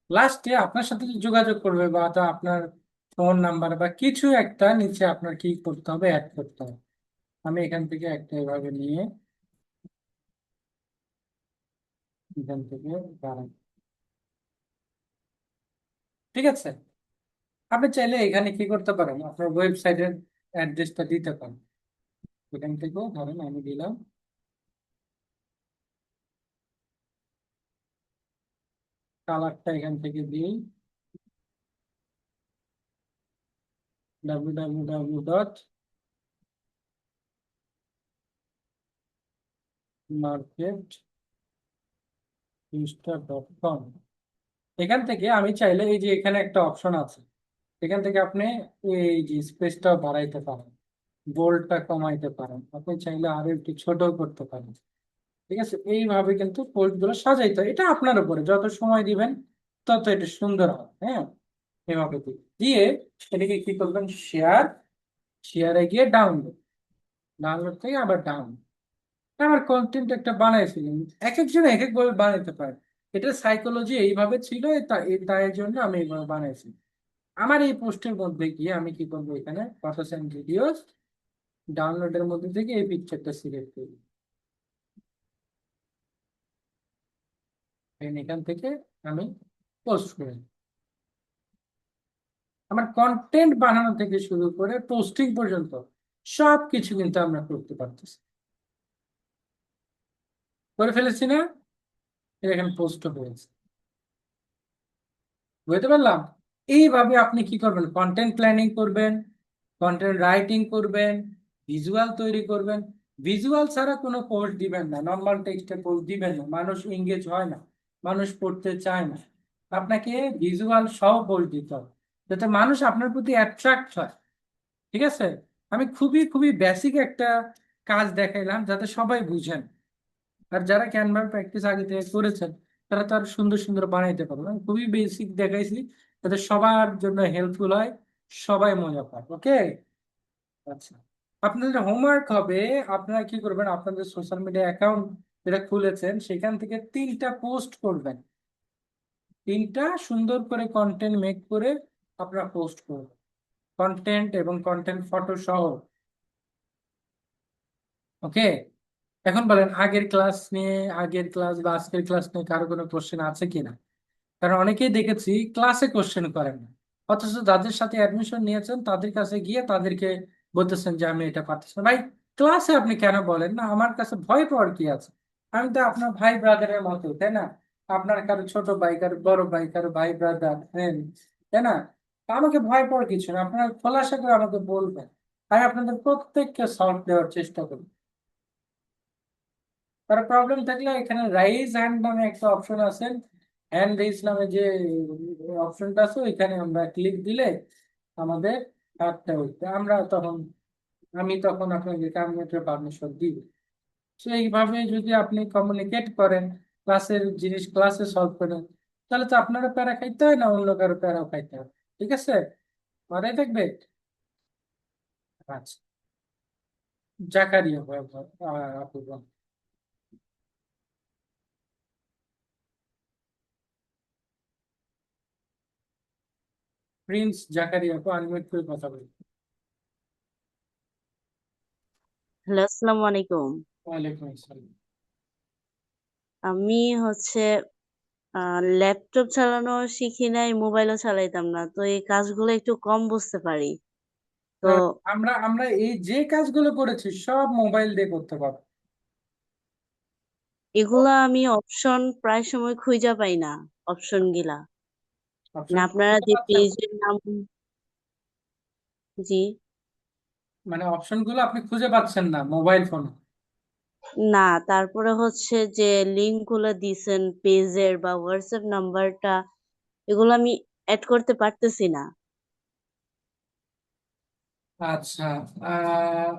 লাস্টে আপনার সাথে যে যোগাযোগ করবে বা তা আপনার ফোন নাম্বার বা কিছু একটা নিচে আপনার কি করতে হবে, অ্যাড করতে হবে। আমি এখান থেকে একটা এভাবে নিয়ে এখান থেকে বাড়াই। ঠিক আছে। আপনি চাইলে এখানে কি করতে পারেন, আপনার ওয়েবসাইটের অ্যাড্রেসটা দিতে পারেন। এখান থেকেও ধরেন আমি দিলাম, কালারটা এখান থেকে দিই www.marketinsta.com। এখান থেকে আমি চাইলে এই যে এখানে একটা অপশন আছে, এখান থেকে আপনি এই যে স্পেসটা বাড়াইতে পারেন, বোল্ডটা কমাইতে পারেন, আপনি চাইলে আরো একটু ছোট করতে পারেন। ঠিক আছে, এইভাবে কিন্তু পোস্ট গুলো সাজাইতে হয়, এটা আপনার উপরে, যত সময় দিবেন তত এটা সুন্দর হবে, হ্যাঁ। এভাবে দিয়ে এটাকে কি করবেন, শেয়ার, শেয়ারে গিয়ে ডাউনলোড, ডাউনলোড থেকে আবার ডাউন। আমার কন্টেন্ট একটা বানাই ফেলি, এক একজন এক একভাবে বানাইতে পারে। এটা সাইকোলজি এইভাবে ছিল, তাই জন্য আমি এইভাবে বানাইছি। আমার এই পোস্টের মধ্যে গিয়ে আমি কি করবো, এখানে ফটোস এন্ড ভিডিওস ডাউনলোডের মধ্যে থেকে এই পিকচারটা সিলেক্ট করি, এখান থেকে আমি পোস্ট করি। আমার কন্টেন্ট বানানো থেকে শুরু করে পোস্টিং পর্যন্ত সব কিছু কিন্তু আমরা করতে পারতেছি। করে ফেলেছি না? এটা এখানে পোস্ট হয়েছে, বুঝতে পারলাম। এইভাবে আপনি কি করবেন, কন্টেন্ট প্ল্যানিং করবেন, কন্টেন্ট রাইটিং করবেন, ভিজুয়াল তৈরি করবেন। ভিজুয়াল ছাড়া কোনো পোস্ট দিবেন না, নর্মাল টেক্সটে পোস্ট দিবেন না, মানুষ এঙ্গেজ হয় না, মানুষ পড়তে চায় না। আপনাকে ভিজুয়াল সহ পোস্ট দিতে হবে, যাতে মানুষ আপনার প্রতি অ্যাট্রাক্ট হয়। ঠিক আছে? আমি খুবই খুবই বেসিক একটা কাজ দেখাইলাম যাতে সবাই বুঝেন। আর যারা ক্যানভা প্র্যাকটিস আগে থেকে করেছেন তারা তো আর সুন্দর সুন্দর বানাইতে পারবে। আমি খুবই বেসিক দেখাইছি যাতে সবার জন্য হেল্পফুল হয়, সবাই মজা পায়। ওকে? আচ্ছা, আপনাদের হোমওয়ার্ক হবে, আপনারা কি করবেন, আপনাদের সোশ্যাল মিডিয়া অ্যাকাউন্ট যেটা খুলেছেন সেখান থেকে 3টা পোস্ট করবেন, 3টা সুন্দর করে কন্টেন্ট মেক করে আপনারা পোস্ট করবেন, কন্টেন্ট এবং কন্টেন্ট ফটো সহ। ওকে? এখন বলেন, আগের ক্লাস বা আজকের ক্লাস নিয়ে কারো কোনো কোশ্চেন আছে কিনা? কারণ অনেকেই দেখেছি ক্লাসে কোশ্চেন করেন না, অথচ যাদের সাথে অ্যাডমিশন নিয়েছেন তাদের কাছে গিয়ে তাদেরকে বলতেছেন যে আমি এটা পারতেছি না। ভাই, ক্লাসে আপনি কেন বলেন না? আমার কাছে ভয় পাওয়ার কি আছে? আমি তো আপনার ভাই ব্রাদারের মতো, তাই না? আপনার কারো ছোট ভাই, কারো বড় ভাই, কারো ভাই ব্রাদার ফ্রেন্ড, তাই না? তা আমাকে ভয় পাওয়ার কিছু না, আপনারা খোলাসা করে আমাকে বলবেন, আমি আপনাদের প্রত্যেককে সলভ দেওয়ার চেষ্টা করি। তার প্রবলেম থাকলে এখানে রাইজ হ্যান্ড নামে একটা অপশন আছে, হ্যান্ড রেজ নামে যে অপশনটা আছে ওইখানে আমরা ক্লিক দিলে আমাদের হাতটা উঠবে, আমি তখন আপনাকে কমিউনিকেটর পারমিশন দিব। তো এইভাবে যদি আপনি কমিউনিকেট করেন, ক্লাসের জিনিস ক্লাসে সলভ করেন, তাহলে তো আপনারও প্যারা খাইতে হয় না, অন্য কারো প্যারাও খাইতে হয়। ঠিক আছে? মাথায় থাকবে। আচ্ছা, জাকারিয়া আপু বলেন। প্রিন্স জাকারিয়া আপু আনমিউট করে কথা বলি। হ্যালো, আসসালামু আলাইকুম। ওয়ালাইকুম আসসালাম। আমি হচ্ছে ল্যাপটপ চালানো শিখি নাই, মোবাইলও চালাইতাম না, তো এই কাজগুলো একটু কম বুঝতে পারি। তো না, আমরা আমরা এই যে কাজগুলো করেছি সব মোবাইল দিয়ে করতে পারবো। এগুলা আমি অপশন প্রায় সময় খুঁজে পাই না, অপশন গিলা। অপশন আপনারা বুঝতে যে পারছেন? পেজের নাম, জি, মানে অপশন গুলো আপনি খুঁজে পাচ্ছেন না মোবাইল ফোনে? না, তারপরে হচ্ছে যে লিঙ্ক গুলো দিছেন পেজের বা হোয়াটসঅ্যাপ নাম্বারটা, এগুলো আমি অ্যাড করতে পারতেছি না। আচ্ছা, আহ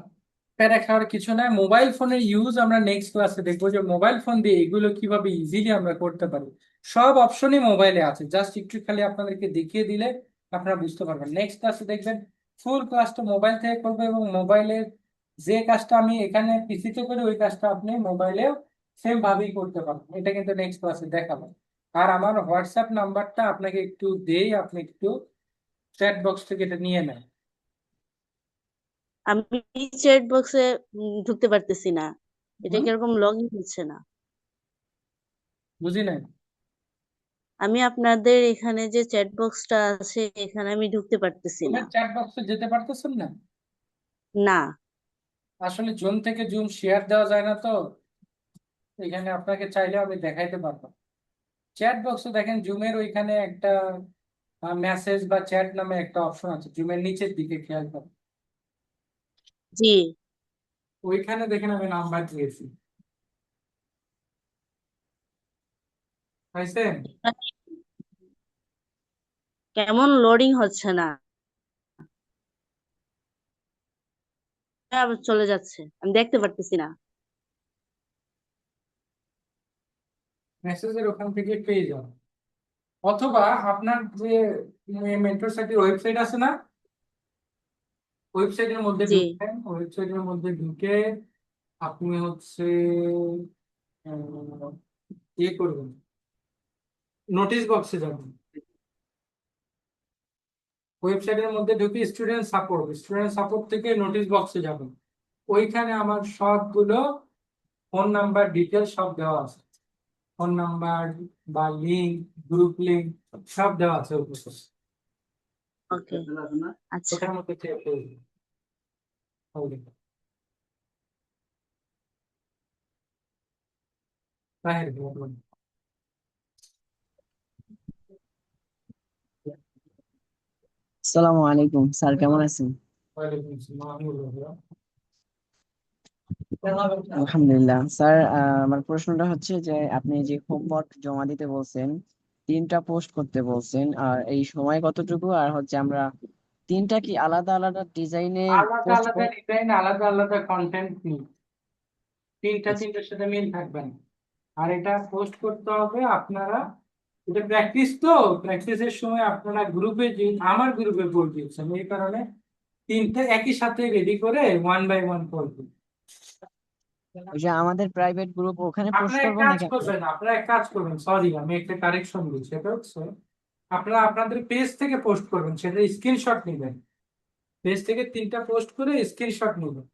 প্যারা খাওয়ার কিছু নাই, মোবাইল ফোনের ইউজ আমরা নেক্সট ক্লাসে দেখবো যে মোবাইল ফোন দিয়ে এগুলো কিভাবে ইজিলি আমরা করতে পারি। সব অপশনই মোবাইলে আছে, জাস্ট একটু খালি আপনাদেরকে দেখিয়ে দিলে আপনারা বুঝতে পারবেন। নেক্সট ক্লাসে দেখবেন ফুল ক্লাসটা মোবাইল থেকে করবো, এবং মোবাইলের যে কাজটা আমি এখানে পিসিতে করি ওই কাজটা আপনি মোবাইলেও সেম ভাবেই করতে পারবেন। এটা কিন্তু নেক্সট ক্লাসে দেখাবো। আর আমার হোয়াটসঅ্যাপ নাম্বারটা আপনাকে একটু দেই, আপনি একটু চ্যাট বক্স থেকে এটা নিয়ে নেন। আমি চ্যাট বক্সে ঢুকতে পারতেছি না, এটা হুম, কিরকম লগ ইন হচ্ছে না। বুঝি নাই। আমি আপনাদের এখানে যে চ্যাট বক্সটা আছে এখানে আমি ঢুকতে পারতেছি না। জুমের চ্যাট বক্সে যেতে পারতেছেন না? না, আসলে জুম থেকে জুম শেয়ার দেওয়া যায় না তো, এখানে আপনাকে চাইলে আমি দেখাইতে পারবো। চ্যাট বক্সে দেখেন জুমের ওইখানে একটা মেসেজ বা চ্যাট নামে একটা অপশন আছে, জুমের নিচের দিকে খেয়াল করুন। জি। ওইখানে দেখেন আমি নাম্বার দিয়েছি, পাইছেন? এখানে কেমন লোডিং হচ্ছে না, আবার চলে যাচ্ছে, আমি দেখতে পারতেছি না। মেসেজের ওখান থেকে পেয়ে যাবেন, অথবা আপনার যে মেন্টর সাইটের ওয়েবসাইট আছে না, ওয়েবসাইটের মধ্যে জি। ঢুকবেন, ওয়েবসাইটের মধ্যে ঢুকে আপনি হচ্ছে আহ, ইয়ে করবেন, নোটিশ বক্সে যাবেন, ওয়েবসাইটের মধ্যে ঢুকে স্টুডেন্ট সাপোর্ট থেকে নোটিশ বক্সে যাবেন। ওইখানে আমার সবগুলো ফোন নাম্বার ডিটেল সব দেওয়া আছে, ফোন নাম্বার বা লিঙ্ক, গ্রুপ লিঙ্ক সব দেওয়া আছে ওর মধ্যে। ওকে, আচ্ছা। ওটার মধ্যে চেক করবেন। হবে। তাহের বলুন। আসসালামু আলাইকুম স্যার, কেমন আছেন? ওয়ালাইকুম আসসালাম, আমি বলবো। আলহামদুলিল্লাহ স্যার। আমার প্রশ্নটা হচ্ছে যে আপনি যে হোমওয়ার্ক জমা দিতে বলছেন, 3টা পোস্ট করতে বলছেন, আর এই সময় কতটুকু, আর হচ্ছে আমরা 3টা কি আলাদা আলাদা ডিজাইনে আলাদা পোস্ট আলাদা করব? ডিজাইন, আলাদা আলাদা কন্টেন্ট নিই, তিনটা আচ্ছা, তিনটার সাথে মিল থাকবে না। আর এটা পোস্ট করতে হবে আপনারা, এটা প্র্যাকটিসের সময় আপনারা গ্রুপে, যে আমার গ্রুপে পোস্ট দিচ্ছেন, এই কারণে তিনটে একই সাথে রেডি করে ওয়ান বাই ওয়ান করবেন। ওই যে আমাদের প্রাইভেট গ্রুপ, ওখানে পোস্ট করব নাকি আমরা? আপনারা এক কাজ করবেন, সরি আমি একটা কারেকশন দিচ্ছি, সেটা হচ্ছে আপনারা আপনাদের পেজ থেকে পোস্ট করবেন, সেটা স্ক্রিনশট নেবেন, পেজ থেকে তিনটা পোস্ট করে স্ক্রিনশট নেবেন,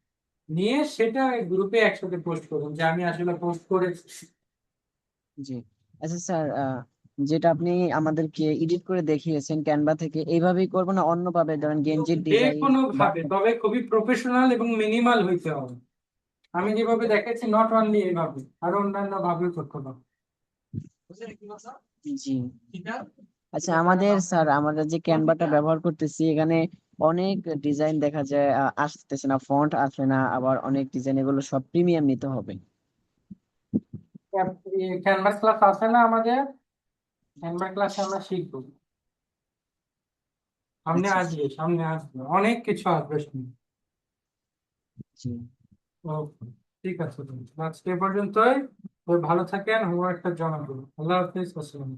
নিয়ে সেটা গ্রুপে একসাথে পোস্ট করুন যে আমি আসলে পোস্ট করেছি। জি। আচ্ছা স্যার, যেটা আপনি আমাদেরকে এডিট করে দেখিয়েছেন ক্যানভা থেকে, এইভাবেই করব না অন্যভাবে, ধরেন গেঞ্জির যে ডিজাইন কোনো বা? ভাবে, তবে খুবই প্রফেশনাল এবং মিনিমাল হইতে হবে। আমি যেভাবে দেখাচ্ছি নট অনলি এইভাবে, আরো অন্যান্য ভাবে করতে হবে। জি। আচ্ছা, স্যার আমাদের যে ক্যানভাটা ব্যবহার করতেছি, এখানে অনেক ডিজাইন দেখা যায়, আসতেছে না, ফন্ট আসে না, আবার অনেক ডিজাইন, এগুলো সব প্রিমিয়াম নিতে হবে। ক্যানভাস ক্লাস আছে না আমাদের, ক্যানভাস ক্লাসে আমরা শিখবো, আচ্ছা আচ্ছা। সামনে আসবে অনেক কিছু আসবে শুনে। জি। ওকে, ঠিক আছে, আজকে এ পর্যন্তই। ভালো থাকেন, হোমওয়ার্কটা জমা করুন। আল্লাহ হাফিজ, আসসালাম।